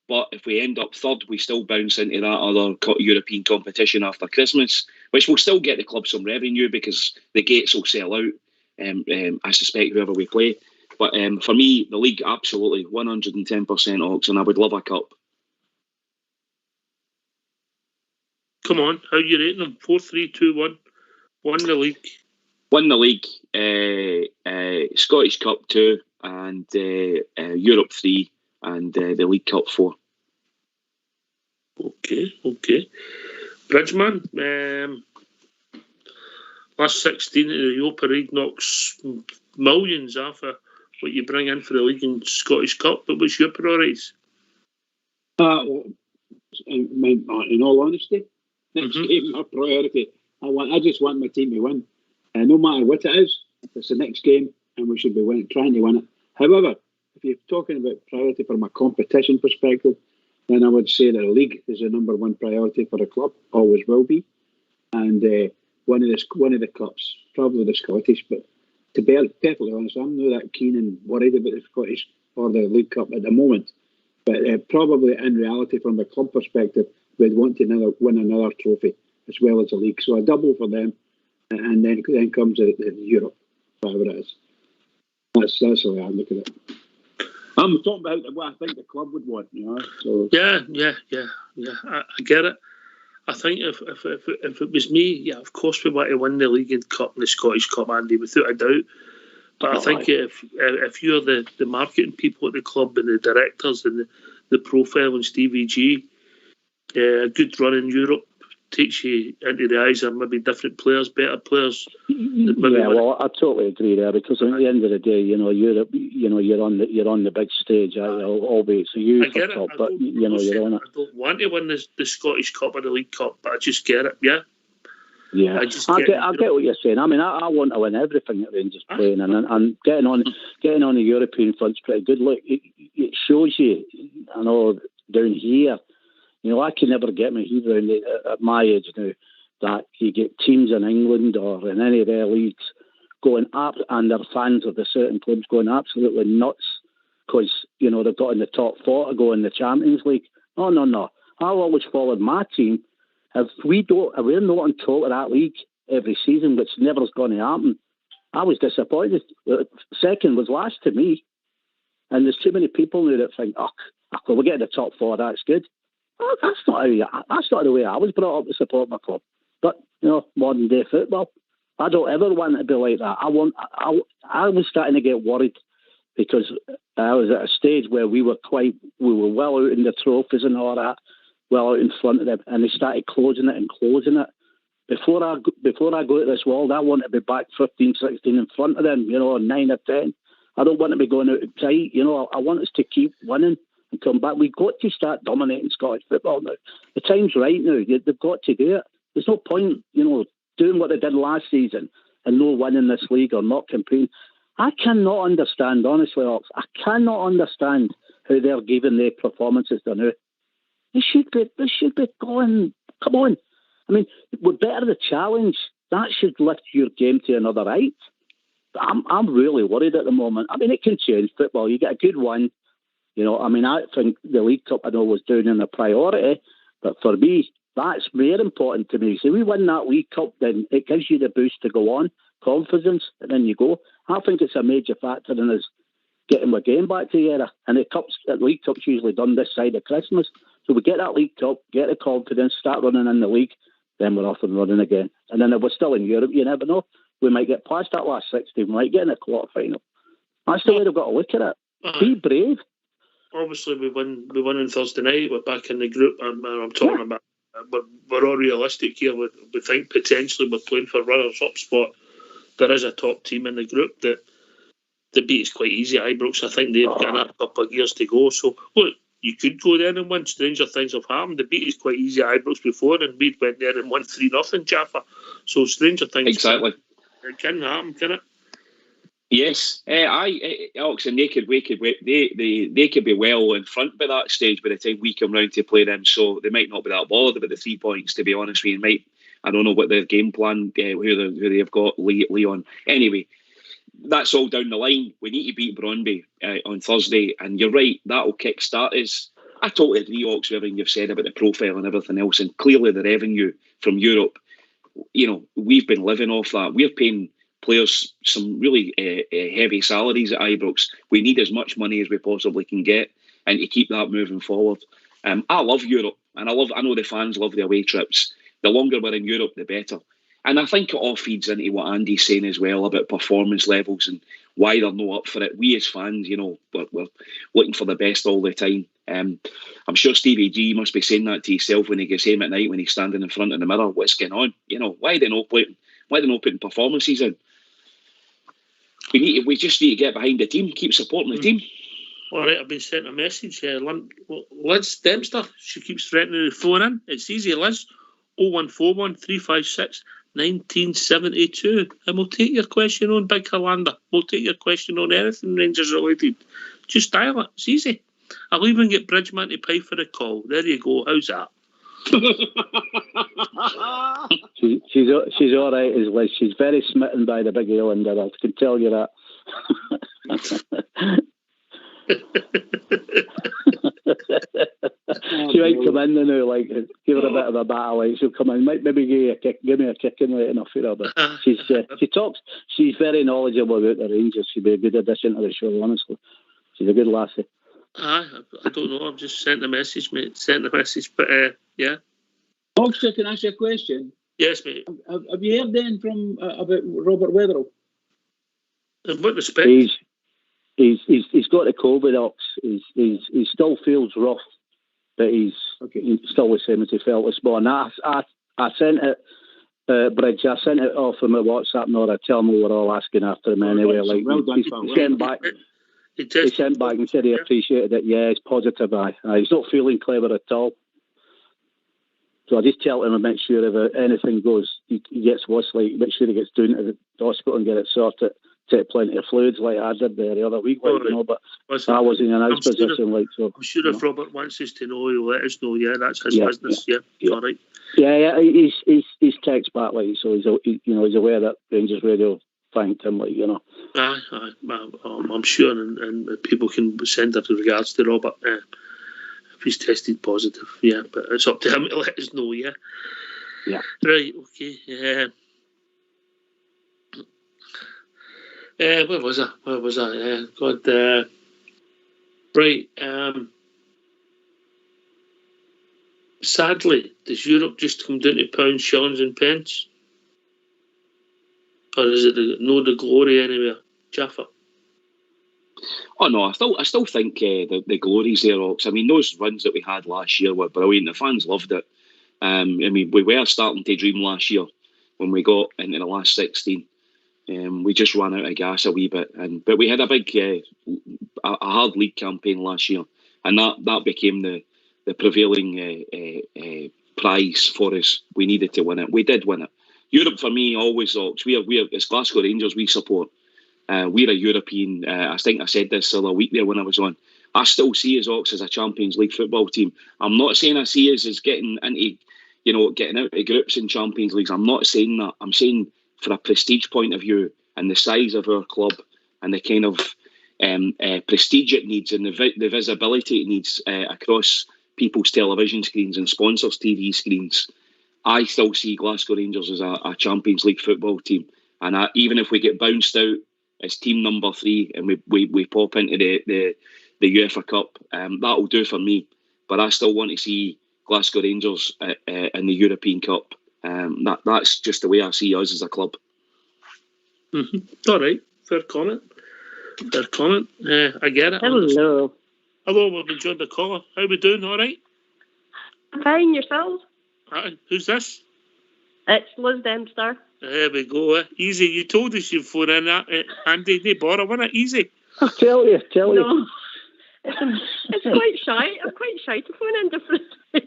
But if we end up third, we still bounce into that other European competition after Christmas, which will still get the club some revenue because the gates will sell out. I suspect whoever we play. But for me, the league, absolutely 110% Ox, and I would love a cup. Come on, how are you rating them? 4, 3, 2, 1. Won the league. Won the league. Scottish Cup 2 and Europe 3 and the League Cup 4. Okay. Bridgeman, last 16 of the Europa League knocks millions off of what you bring in for the league and Scottish Cup, but what's your priorities? In all honesty, next game, my priority, I just want my team to win. No matter what it is, it's the next game and we should be trying to win it. However, if you're talking about priority from a competition perspective, then I would say that the league is the number 1 priority for the club, always will be. And one of the cups, probably the Scottish, but to be perfectly honest, I'm not that keen and worried about the Scottish or the League Cup at the moment. But probably in reality, from a club perspective, we'd want to win another trophy as well as the league. So a double for them, and then comes the Europe, whatever it is. That's the way I'm looking at it. I'm talking about what I think the club would want, So Yeah. I get it. I think if it was me, of course we want to win the league and cup and the Scottish Cup, Andy, without a doubt. But I think if you're the marketing people at the club and the directors and the profile and Stevie G, a good run in Europe takes you into the eyes of maybe different players, better players. Well, I totally agree there, because at the end of the day, Europe, you're on the big stage. Albeit it's a huge cup, but you're on it. I don't want to win the Scottish Cup or the League Cup, but I just get it. Yeah, I get what you're saying. I mean, I want to win everything at Rangers playing, and getting on the European front's pretty good. Look, it shows you. I know down here, I can never get my head around it at my age now, that you get teams in England or in any of their leagues going up, and their fans of the certain clubs going absolutely nuts because they've got in the top 4 to go in the Champions League. No. I always followed my team. If we're not on top of that league every season, which never is going to happen, I was disappointed. Second was last to me, and there's too many people now that think, we'll get in the top 4, that's good. Well, that's not the way I was brought up to support my club. But modern day football, I don't ever want it to be like that. I was starting to get worried because I was at a stage where we were well out in the trophies and all that, well out in front of them, and they started closing it. Before I go to this world, I want to be back 15, 16 in front of them, 9 or 10. I don't want to be going out tight. I want us to keep winning and come back. We've got to start dominating Scottish football now. The time's right now. They've got to do it. There's no point, doing what they did last season and no winning this league or not competing. I cannot understand, honestly, Ox. I cannot understand how they're giving their performances they're now. They should be going. Come on. I mean, we're better the challenge. That should lift your game to another height. I'm really worried at the moment. I mean, it can change football. You get a good one. I think the League Cup I know was down in the priority, but for me, That's very important to me. So we win that League Cup, then it gives you the boost to go on, confidence, and then you go. I think it's a major factor in us getting our game back together. And the League Cup's usually done this side of Christmas. So we get that League Cup, get the confidence, start running in the league, then we're off and running again. And then if we're still in Europe, you never know. We might get past that last 16, we might get in a quarter final. That's the way they've got to look at it. Be brave. Obviously, we won on Thursday night. We're back in the group. I'm talking about. We're all realistic here. We think potentially we're playing for runners-up spot. There is a top team in the group that the beat is quite easy. Ibrox, I think they've got another couple of years to go. So look, you could go there and win. Stranger things have happened. The beat is quite easy at Ibrox before, and we went there and won 3-0, Jaffa. So stranger things. Exactly. It can happen, can it? Yes, Alex, and they could be well in front by that stage by the time we come round to play them. So they might not be that bothered about the 3 points. To be honest with you, I don't know what their game plan, who they've got Leon. Anyway, that's all down the line. We need to beat Brøndby on Thursday, and you're right, that will kick-start us. I totally agree, Ox, with everything you've said about the profile and everything else, and clearly the revenue from Europe. We've been living off that. We're paying players some really heavy salaries at Ibrox. We need as much money as we possibly can get, and to keep that moving forward. I love Europe, and I know the fans love the away trips. The longer we're in Europe, the better. And I think it all feeds into what Andy's saying as well about performance levels and why they're not up for it. We as fans, we're looking for the best all the time. I'm sure Stevie G must be saying that to himself when he gets home at night when he's standing in front of the mirror. What's going on? Why are they not putting performances in? We just need to get behind the team, keep supporting the team. All right, I've been sent a message. Liz Dempster, she keeps threatening to phone in. It's easy, Liz. 0141 356 1972. And we'll take your question on Big Hollander. We'll take your question on anything Rangers related. Just dial it. It's easy. I'll even get Bridgeman to pay for the call. There you go. How's that? She's all right, is Liz. She's very smitten by the Big Hollander. I can tell you that. She might come in now, give her a bit of a battle. She'll come in, might maybe give me a kick in late enough for her. But she talks. She's very knowledgeable about the Rangers. She'd be a good addition to the show. Honestly, she's a good lassie. I don't know. I've just sent the message, mate. But yeah. Oxford, can I ask you a question? Yes, mate. Have you heard then from about Robert Weatherall? In what respect? He's got the COVID, Ox. He still feels rough, but he's still the same as he felt this morning. I sent it, Bridge. I sent it off from my WhatsApp. Nora, tell me we're all asking after him anyway. He sent back. He sent back and said he appreciated it. Yeah, it's positive. He's not feeling clever at all. So I just tell him to make sure if anything he gets worse, make sure he gets down to the hospital and get it sorted. Take plenty of fluids like I did the other week, but I wasn't in his position. So I'm sure if Robert wants us to know, he'll let us know. Yeah, that's his business. Yeah, all right. Yeah. He's text back so he's aware that Rangers Radio thanked him. I'm sure, and people can send their regards to Robert if he's tested positive. Yeah, but it's up to him to let us know. Yeah. Yeah. Right. Okay. Where was I? God. Right. Sadly, does Europe just come down to pounds, shillings, and pence, or is it the glory anywhere, Jaffa? Oh no, I still think the glory's there, Ox. I mean, those runs that we had last year were brilliant. The fans loved it. We were starting to dream last year when we got into the last 16. We just ran out of gas a wee bit, but we had a big, a hard league campaign last year, and that became the prevailing prize for us. We needed to win it. We did win it. Europe for me always, Ox. We're it's Glasgow Rangers we support. We're a European. I think I said this the other week there when I was on. I still see us, Ox, as a Champions League football team. I'm not saying I see us as getting into, getting out of groups in Champions Leagues. I'm not saying that. I'm saying, for a prestige point of view and the size of our club and the kind of prestige it needs and the visibility it needs across people's television screens and sponsors' TV screens, I still see Glasgow Rangers as a Champions League football team. And even if we get bounced out as team number 3 and we pop into the UEFA Cup, that'll do for me. But I still want to see Glasgow Rangers in the European Cup. That's just the way I see us as a club. All right, fair comment. I get it. Hello. Hello, we've enjoyed the caller. How we doing? All right? Fine, yourself? Who's this? It's Liz Dempster. There we go. Easy. You told us you'd phone in, Andy. No bother, wasn't it? Easy. I'll tell you. No. It's quite shy. I'm quite shy to phone in different.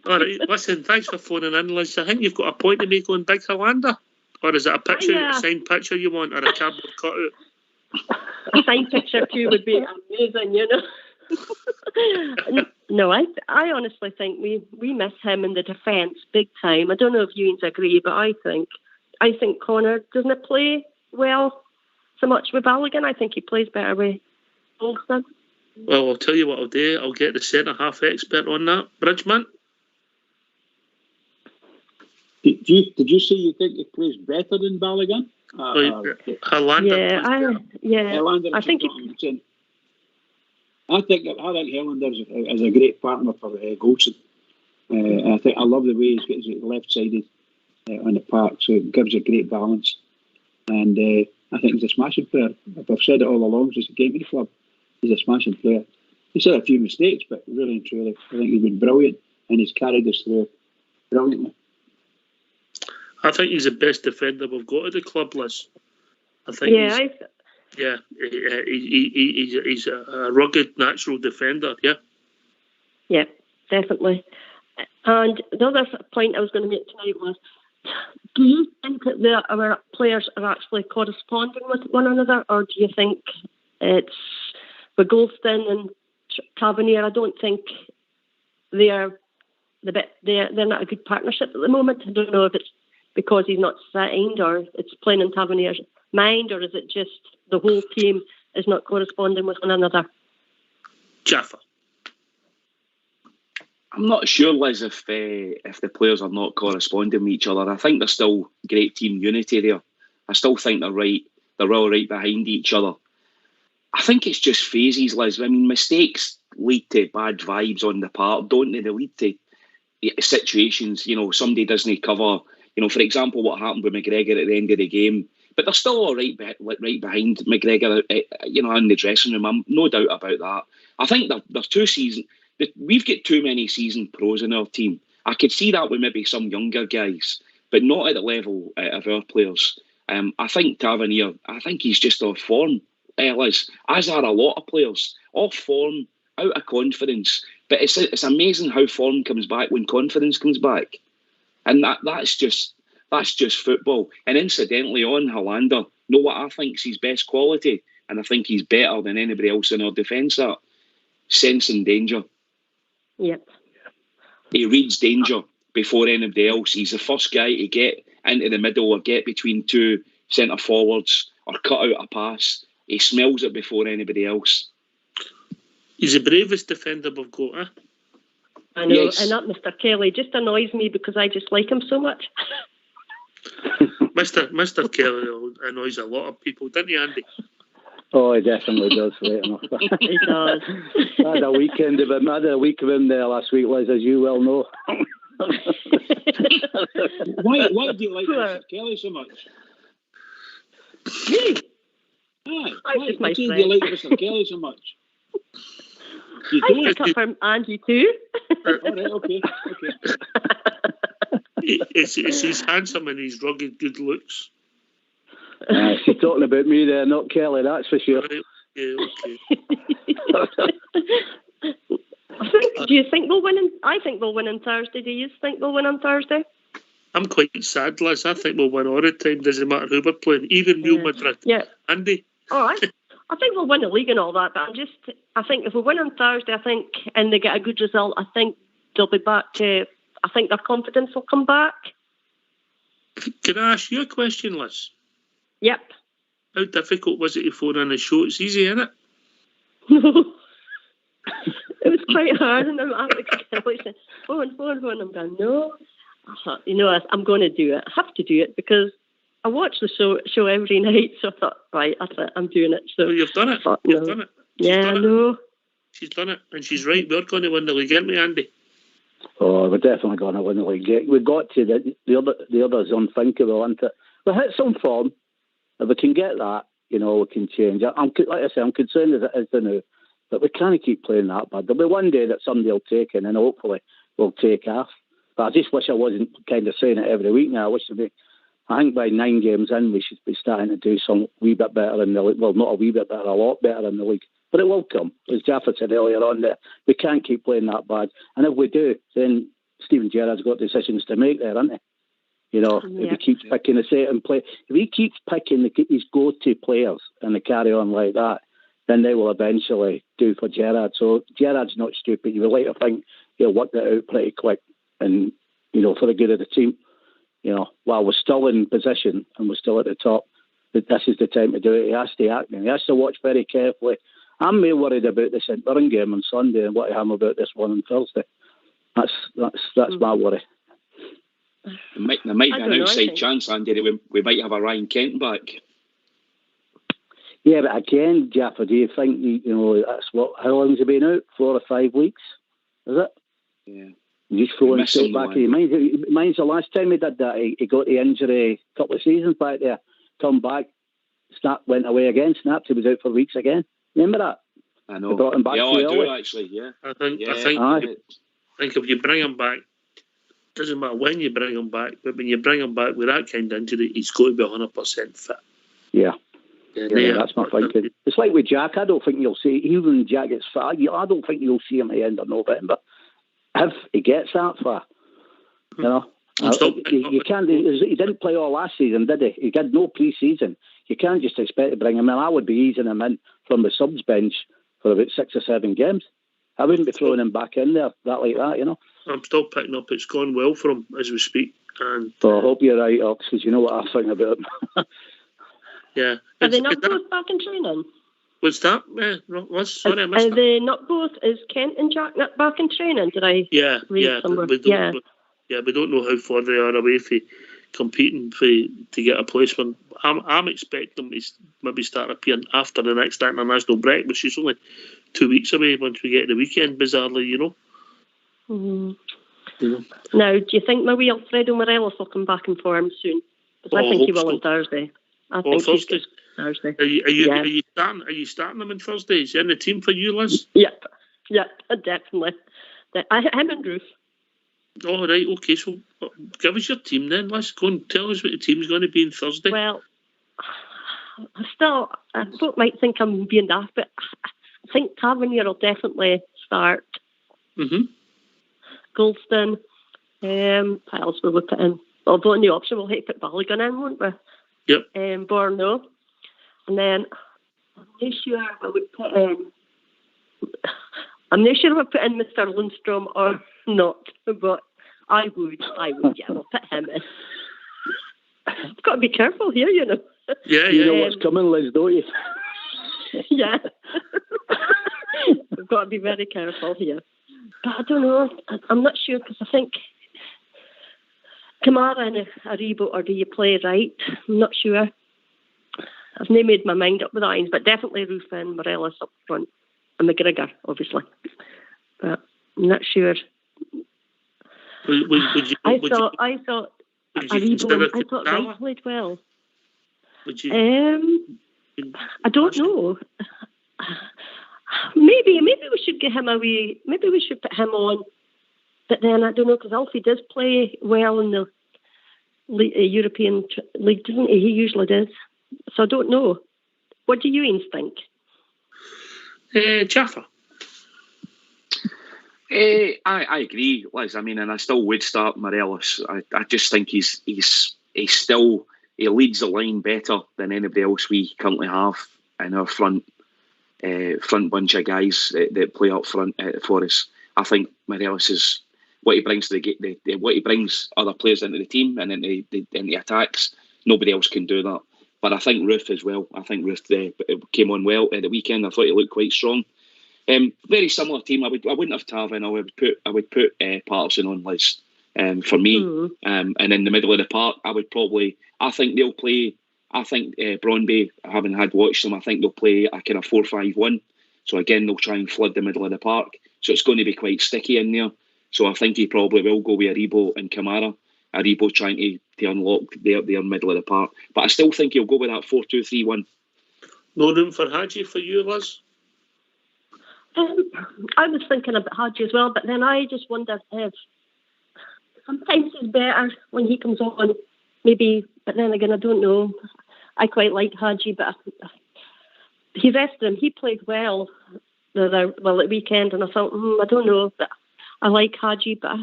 All right, listen, thanks for phoning in, Liz. I think you've got a point to make on Big Hollander. Or is it a picture, a signed picture you want, or a cardboard cutout? A signed picture too would be amazing, you know. No, I honestly think we miss him in the defence big time. I don't know if you agree, but I think Connor doesn't play well so much with Balogun. I think he plays better with Olsen. Well, I'll tell you what I'll do. I'll get the centre-half expert on that. Bridgman? Did you say you think he plays better than Balogun? Hollander. I think Hollander is a great partner for Golson. I love the way he's got his left-sided on the park, so it gives a great balance. And I think he's a smashing player. I've said it all along since he came to the club. He's a smashing player. He's had a few mistakes, but really and truly, I think he's been brilliant and he's carried us through brilliantly. I think he's the best defender we've got at the club, Liz. He's a rugged, natural defender, yeah? Yeah, definitely. And the other point I was going to make tonight was, do you think that our players are actually corresponding with one another, or do you think it's with Golston and Tavernier? I don't think they're not a good partnership at the moment. I don't know if it's because he's not signed, or it's playing in Tavernier's mind, or is it just the whole team is not corresponding with one another? Jaffa. I'm not sure, Liz, if the players are not corresponding with each other. I think there's still great team unity there. I still think they're all right behind each other. I think it's just phases, Liz. I mean, mistakes lead to bad vibes on the part, don't they? They lead to situations, somebody doesn't cover, for example, what happened with McGregor at the end of the game. But they're still all right behind McGregor, in the dressing room. I'm no doubt about that. I think there's 2 seasons. We've got too many seasoned pros in our team. I could see that with maybe some younger guys, but not at the level of our players. I think Tavernier, he's just off form, Liz, as are a lot of players. Off form, out of confidence. But it's amazing how form comes back when confidence comes back. And that's just football. And incidentally, on Hollander, know what I think's his best quality, and I think he's better than anybody else in our defence at? Sensing danger. Yep. He reads danger before anybody else. He's the first guy to get into the middle or get between 2 centre forwards or cut out a pass. He smells it before anybody else. He's the bravest defender we've got, eh? I know, yes. And that Mr. Kelly just annoys me because I just like him so much. Mr. Kelly annoys a lot of people, doesn't he, Andy? Oh, he definitely does. Right enough. He does. I had a week of him there last week, Liz, as you well know. Why do you like Mr. Kelly so much? Me? Why do you like Mr. Kelly so much? I pick up from Andy too. All right, okay. He's handsome and he's rugged, good looks. She's talking about me there, not Kelly, that's for sure. Right. Yeah, okay. Do you think we'll win? I think we'll win on Thursday. Do you think we'll win on Thursday? I'm quite sad, Liz. I think we'll win all the time. Doesn't matter who we're playing, even Real Madrid. Yeah. Andy? All right. I think we'll win the league and all that, but I think if we win on Thursday, and they get a good result, I think they'll be back to, I think their confidence will come back. Can I ask you a question, Liz? Yep. How difficult was it to phone in a show? It's easy, isn't it? No. It was quite hard, and I'm like saying, phone. I'm going, no. I thought, I'm going to do it. I have to do it because I watch the show every night. So I thought, right, that's it. I'm doing it. So Well, you've done it. Thought, You've done it. She's done it. No. She's done it, and she's right. We're going to win the league, aren't we, Andy? Oh, we're definitely going to win the league. We've got to. The other's unthinkable, isn't it? We hit some form. If we can get that, we can change. Like I say, I'm concerned as it is now, but we can't keep playing that bad. There'll be one day that somebody will take it, and hopefully we'll take off. But I just wish I wasn't kind of saying it every week now. I think by 9 games in, we should be starting to do some wee bit better in the league. Well, not a wee bit better, a lot better in the league. But it will come. As Jaffa said earlier on, that we can't keep playing that bad. And if we do, then Stephen Gerrard's got decisions to make there, hasn't he? If he keeps picking a certain play, if he keeps picking his go-to players and they carry on like that, then they will eventually do for Gerrard. So Gerrard's not stupid. You would like to think he'll work that out pretty quick and, for the good of the team. While we're still in position and we're still at the top, that this is the time to do it. He has to act and he has to watch very carefully. I'm more worried about the St Mirren game on Sunday and what I am about this one on Thursday. That's my worry. There might be an outside chance, Andy, that we might have a Ryan Kent back. Yeah, but again, Jaffa, do you think that's how long's he been out? 4 or 5 weeks? Is it? Yeah. He's just throwing straight back in your mind. The last time he did that, he got the injury a couple of seasons back there, come back, went away again, snapped, he was out for weeks again. Remember that? I know. They brought him back I do actually, yeah. I think if you bring him back, it doesn't matter when you bring him back, but when you bring him back with that kind of injury, he's got to be 100% fit. Yeah, that's my thinking. It's like with Jack. I don't think you'll see, even when Jack gets fit, I don't think you'll see him at the end of November. If he gets that far, you can't. He didn't play all last season, did he? He had no pre-season. You can't just expect to bring him in. I would be easing him in from the subs bench for about 6 or 7 games. I wouldn't be throwing him back in there like that. I'm still picking up. It's gone well for him as we speak. And so I hope you're right, Ox, because you know what I think about him. Yeah. Are they not both back in training? What's that? Sorry, I missed that. Are they not both? Is Kent and Jack not back in training? Did I read somewhere? We don't know how far they are away from competing to get a placement. I'm expecting them to maybe start appearing after the next international break, which is only 2 weeks away once we get the weekend, bizarrely, Now, do you think maybe Alfredo Morelos will come back in form soon? Because I think he will on Thursday. I think Thursday. Thursday. Are you starting them on Thursday? Is he in the team for you, Liz? Yep, definitely. Him and Ruth. Oh, right, okay. So give us your team then. Let's go and tell us what the team's going to be on Thursday. Well, I folk might think I'm being daft, but I think Tavernier will definitely start. Mm-hmm. Goldston. What else will we put in? Well, on the option, we'll have to put Balogun in, won't we? Yep. Borno. And then I'm not sure I would put in. I'm not sure if I put in Mr. Lundstrom or not, but I would. Yeah, I'll put him in. I've got to be careful here, Yeah, you know what's coming, Liz, don't you? Yeah. We've got to be very careful here. But I don't know. I'm not sure because I think Kamara and Aribo, or do you play right? I'm not sure. I've not made my mind up with Irons, but definitely Ruth and Morelos up front. And McGregor, obviously. But I'm not sure. I thought Wright played well. I don't know. Maybe we should get him away. Maybe we should put him on. But then I don't know, because Alfie does play well in the European League, doesn't he? He usually does. So I don't know. What do you think? Jaffa. I agree, Liz. I mean, and I still would start Morelos. I just think he's still, he leads the line better than anybody else we currently have in our front bunch of guys that play up front for us. I think Morelos is what he brings to the game, what he brings other players into the team and in the attacks. Nobody else can do that. But I think Ruth as well. I think Ruth came on well at the weekend. I thought he looked quite strong. Very similar team. I wouldn't have Tavernier. I would put Patterson on Liz for me. And in the middle of the park, I think they'll play. I think Brøndby, having had watched them, I think they'll play a kind of 4-5-1. So again, they'll try and flood the middle of the park. So it's going to be quite sticky in there. So I think he probably will go with Aribo and Kamara. Aribo trying to unlock their middle of the park. But I still think he'll go with that 4-2-3-1. No room for Hadji for you, Liz? I was thinking about Hadji as well, but then I just wondered if sometimes he's better when he comes on, maybe, but then again, I don't know. I quite like Hadji, but he rested him. He played well at weekend, and I thought, I don't know, but I like Hadji, but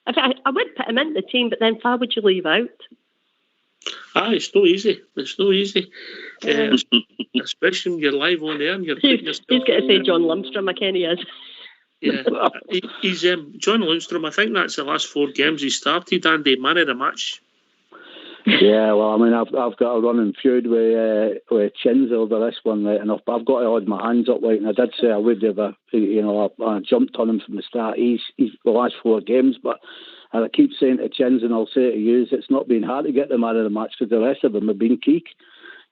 I would put him in the team, but then how would you leave out? It's no easy. It's no easy. Especially when you're live on air and you're putting yourself... He's got to say John Lundstrom, I ken he is. Yeah. He's John Lundstrom, I think that's the last 4 games he started, Andy, man of the match. Yeah, well, I mean, I've got a running feud with Chins over this one, right enough, but I've got to hold my hands up, like, and I did say I would have, I jumped on him from the start. He's the last 4 games, but I keep saying to Chins, and I'll say to you, it's not been hard to get the man of the match because the rest of them have been keek.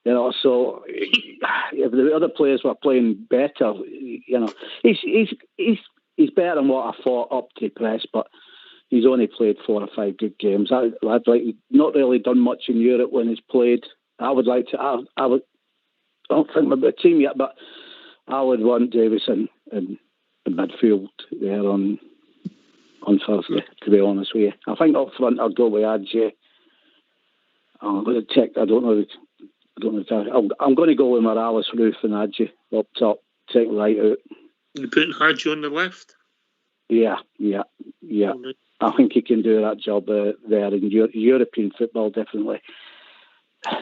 So if the other players were playing better, he's better than what I thought up to press, but he's only played 4 or 5 good games. I'd like not really done much in Europe when he's played. I would like to. I don't think about the team yet, but I would want Davison in midfield there on Thursday. To be honest with you, I think up front I'd go with Adje. I'm going to check. I don't know. I'm going to go with Morales, Roof, and Adje up top. Take right out. You putting Hadji on the left? Yeah. I think he can do that job there in European football, definitely.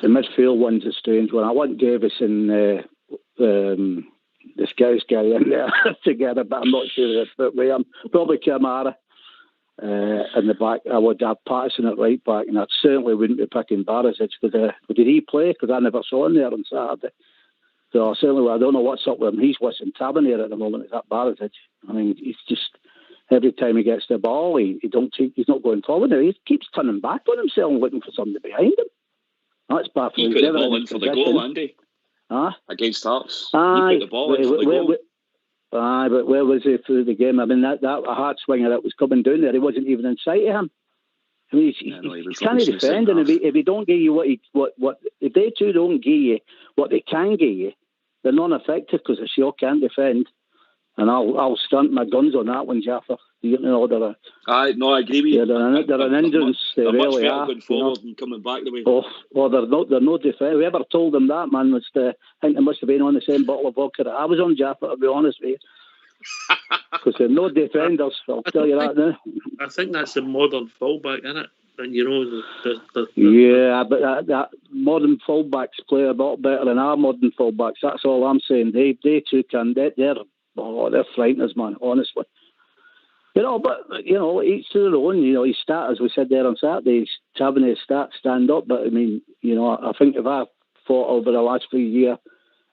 The midfield one's a strange one. I want Davis and the Scouse guy in there together, but I'm not sure that way. I'm probably Kamara in the back. I would have Patterson at right back, and I certainly wouldn't be picking Barisic. Did he play? Because I never saw him there on Saturday. So I don't know what's up with him. He's watching Tavernier at the moment. Is that Barisic? I mean, he's just... Every time he gets the ball, he's not going forward. He keeps turning back on himself and looking for somebody behind him. That's baffling. He put the ball in for the goal, Andy. Against Hearts. He put the ball in for the goal. But where was he through the game? I mean, that hard swinger that was coming down there, he wasn't even in sight of him. I mean, he can't defend, and if he don't give you what if they two don't give you what they can give you, they're non-effective because they sure can't defend. And I'll stunt my guns on that one, Jaffa. I agree with you. They're an hindrance. They really are. Going forward and coming back the way. They're no defence. Whoever told them that, man, I think they must have been on the same bottle of vodka that I was on, Jaffa, to be honest with you. Because they're no defenders, I'll tell you that now. I think that's the modern fullback, isn't it? And yeah, but that modern fullbacks play a lot better than our modern fullbacks. That's all I'm saying. They too can. They're frighteners, man, honestly. But each to their own. His start, as we said there on Saturday, Tavernier stand up. But I mean, I think if I thought over the last few years,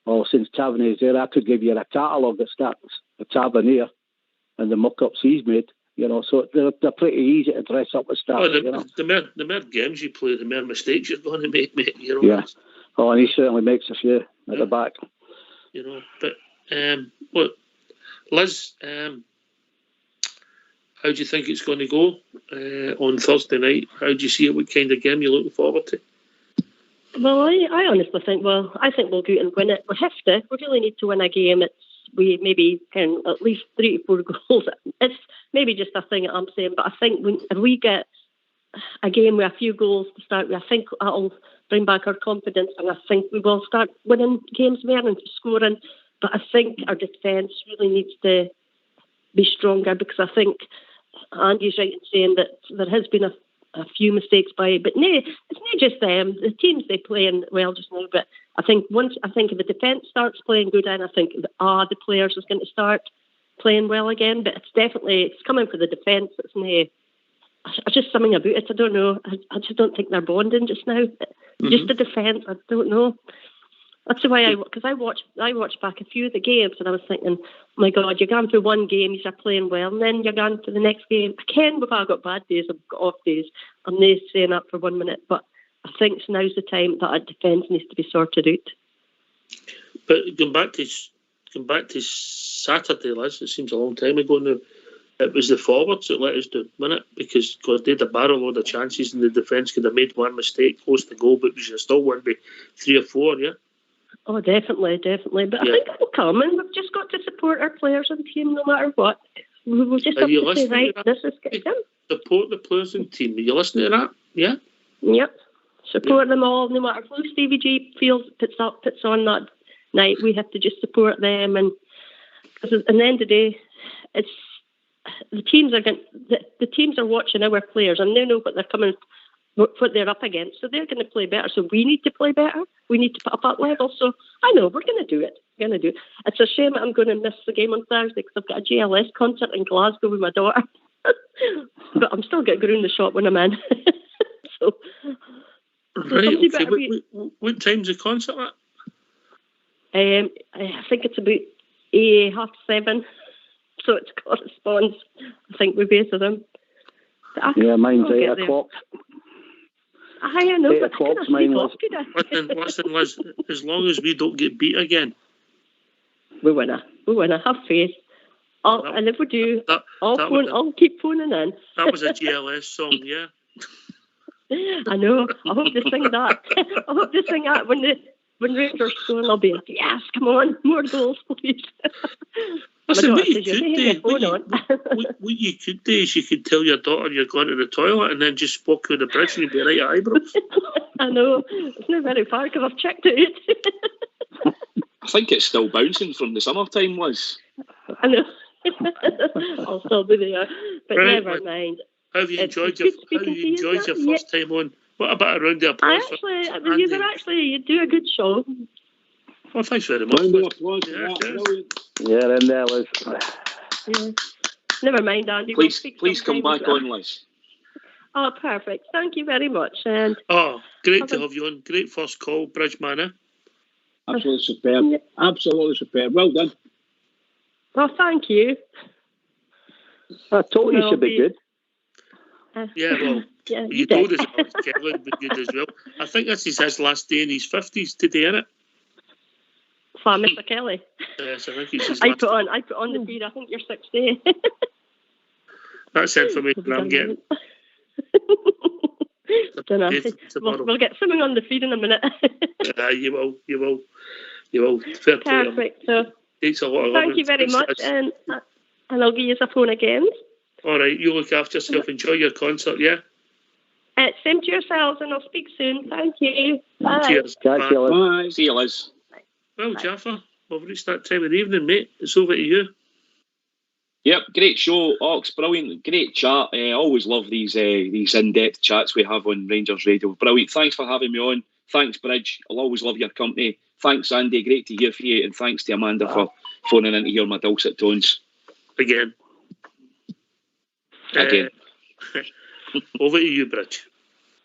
or since Tavernier's there, I could give you a catalogue of stats of Tavernier and the muck-ups he's made. So they're pretty easy to dress up with stats. The more games you play, the more mistakes you're going to make, mate. Yeah. Oh, and he certainly makes a few at the back. But look, Liz, how do you think it's going to go on Thursday night? How do you see it? What kind of game are you looking forward to? Well, I honestly think, I think we'll go out and win it. We have to. We really need to win a game. We maybe can at least 3 to 4 goals. It's maybe just a thing that I'm saying, but I think if we get a game with a few goals to start with, I think that'll bring back our confidence, and I think we will start winning games more and scoring. But I think our defence really needs to be stronger, because I think Andy's right in saying that there has been a few mistakes but no, it's not just them. The teams they playing well just now, but I think if the defence starts playing good, and I think the players is going to start playing well again. But it's coming for the defence. It's just something about it. I don't know. I just don't think they're bonding just now. Just the defence. I don't know. That's the way because I watched back a few of the games and I was thinking, oh my God, you're going through one game, you're playing well, and then you're going to the next game. Again, we've all got bad days, I've got off days. I'm not saying that for 1 minute, but I think now's the time that our defence needs to be sorted out. But going back to Saturday, Liz, it seems a long time ago now. It was the forwards that let us win it because they had a barrel load of chances and the defence could have made one mistake close to goal, but we should still win by 3 or 4, yeah? Oh, definitely. But Yeah. I think it'll come, and we've just got to support our players and team no matter what. We'll just have to say, right, this is good. Support the players and team. Are you listening to that? Yeah? Yep. Support them all, no matter who Stevie G puts on that night. We have to just support them, and because at the end of the day, it's the teams are watching our players and they know what they're up against, so they're going to play better. So we need to play better. We need to put up that level. So I know we're going to do it. It's a shame I'm going to miss the game on Thursday because I've got a JLS concert in Glasgow with my daughter. But I'm still going to go in the shop when I'm in. so right. Okay. What time's the concert at? I think it's about 7:30. So it corresponds, I think, with both of them. Yeah, mine's 8 o'clock. I know, 8 but o'clock's mine, Liz. Listen, Liz, as long as we don't get beat again. We win. Have faith. And if we do, I'll keep phoning in. That was a GLS song, yeah? I know. I hope they sing that. I hope they sing that when Rangers score, and I'll be like, yes, come on, more goals, please. Listen, what you could do is you could tell your daughter you're going to the toilet and then just walk through the bridge and you'd be right at eyebrows. I know. It's not very far because I've checked it out. I think it's still bouncing from the summertime, Liz. I know. I'll still be there. But right, never mind. How have you enjoyed your first time on? What about around the applause? You do a good show. Well, thanks very much. Round of applause. Yeah, in there, Liz. Yeah. Never mind, Andy. Please come back on, Liz. Oh, perfect. Thank you very much. And great to have you on. Great first call, Bridgeman. Eh? Absolutely superb. Yeah. Absolutely superb. Well done. Well, thank you. I told you should be good. You told us Kelly would be good as well. I think this is his last day in his 50s today, isn't it? For Mr. Kelly. Yes, I think it's his I put on the feed. I think you're 60. That's information I'm getting. We'll get something on the feed in a minute. You will. Fair play. Perfect. So, takes a lot of thank you very much, and I'll give you a phone again. All right, you look after yourself. Enjoy your concert, yeah? Same to yourselves, and I'll speak soon. Thank you. Bye. Cheers. Bye. See you, Liz. Well, Jaffa, we've reached that time of the evening, mate. It's over to you. Yep, great show, Ox. Brilliant, great chat. I always love these in-depth chats we have on Rangers Radio. Brilliant. Thanks for having me on. Thanks, Bridge. I'll always love your company. Thanks, Andy. Great to hear from you. And thanks to Amanda for phoning in to hear my dulcet tones. Again. Over to you, Bridge.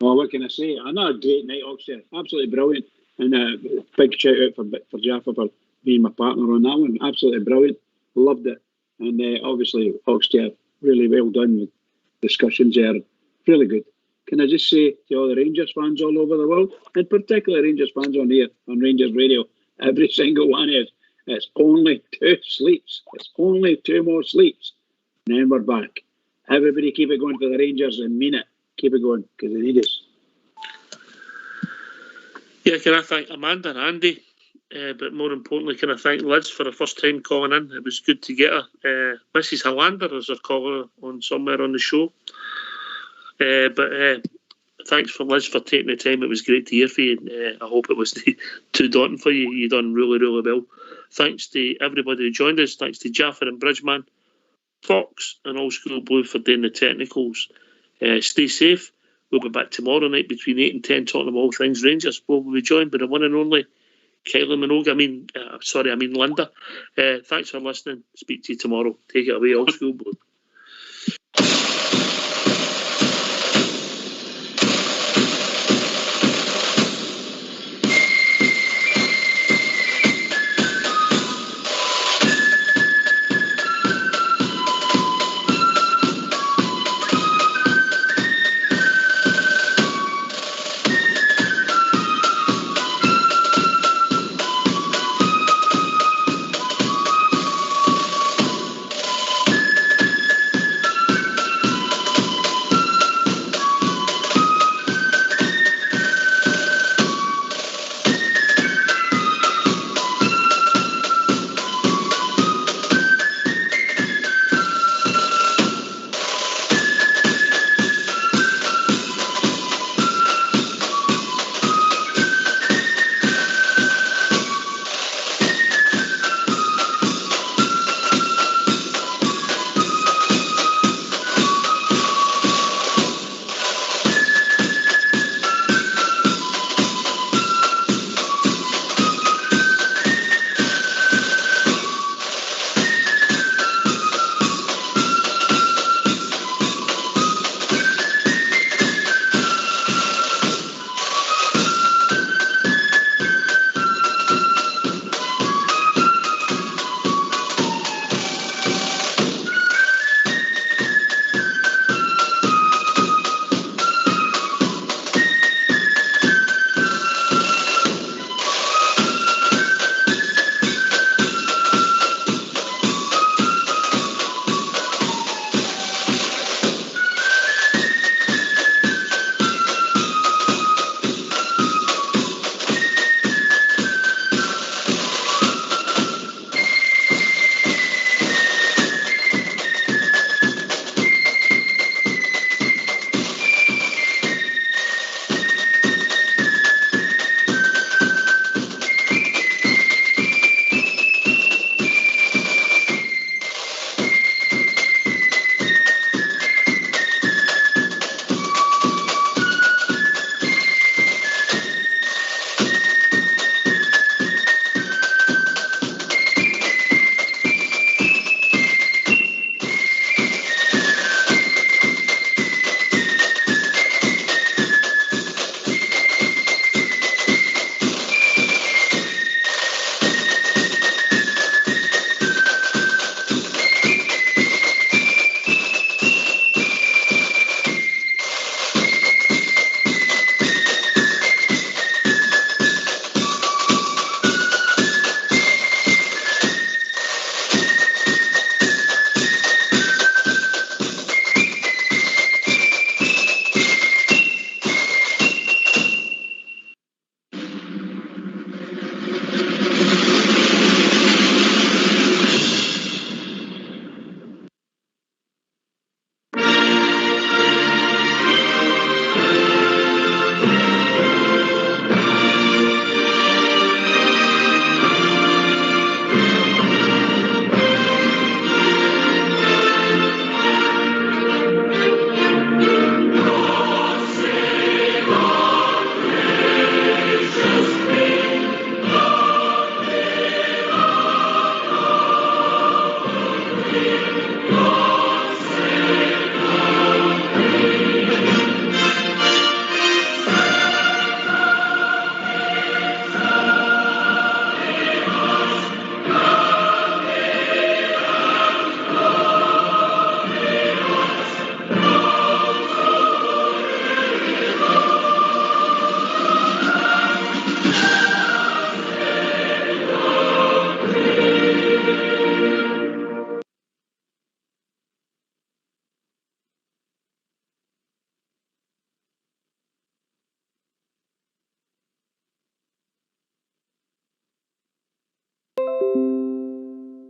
Well, what can I say? Another great night, Oxford. Absolutely brilliant. And a big shout out for Jaffa for being my partner on that one. Absolutely brilliant. Loved it. And obviously, Oxford, really well done with discussions there. Really good. Can I just say to all the Rangers fans all over the world, and particularly Rangers fans on here, on Rangers Radio, every single one is, it's only 2 sleeps. It's only 2 more sleeps. And then we're back. Everybody keep it going for the Rangers and mean it. Keep it going because they need us. Yeah, can I thank Amanda and Andy? But more importantly, can I thank Liz for the first time calling in? It was good to get her. Mrs. Hollander, as I call her, on somewhere on the show. But thanks for Liz for taking the time. It was great to hear from you. I hope it was too daunting for you. You done really, really well. Thanks to everybody who joined us. Thanks to Jaffa and Bridgeman, Fox and Old School Blue for doing the technicals. Stay safe. We'll be back tomorrow night between 8 and 10 talking about all things Rangers. We'll be joined by the one and only Kylie Minogue. I mean Linda. Thanks for listening. Speak to you tomorrow. Take it away, Old School Blue.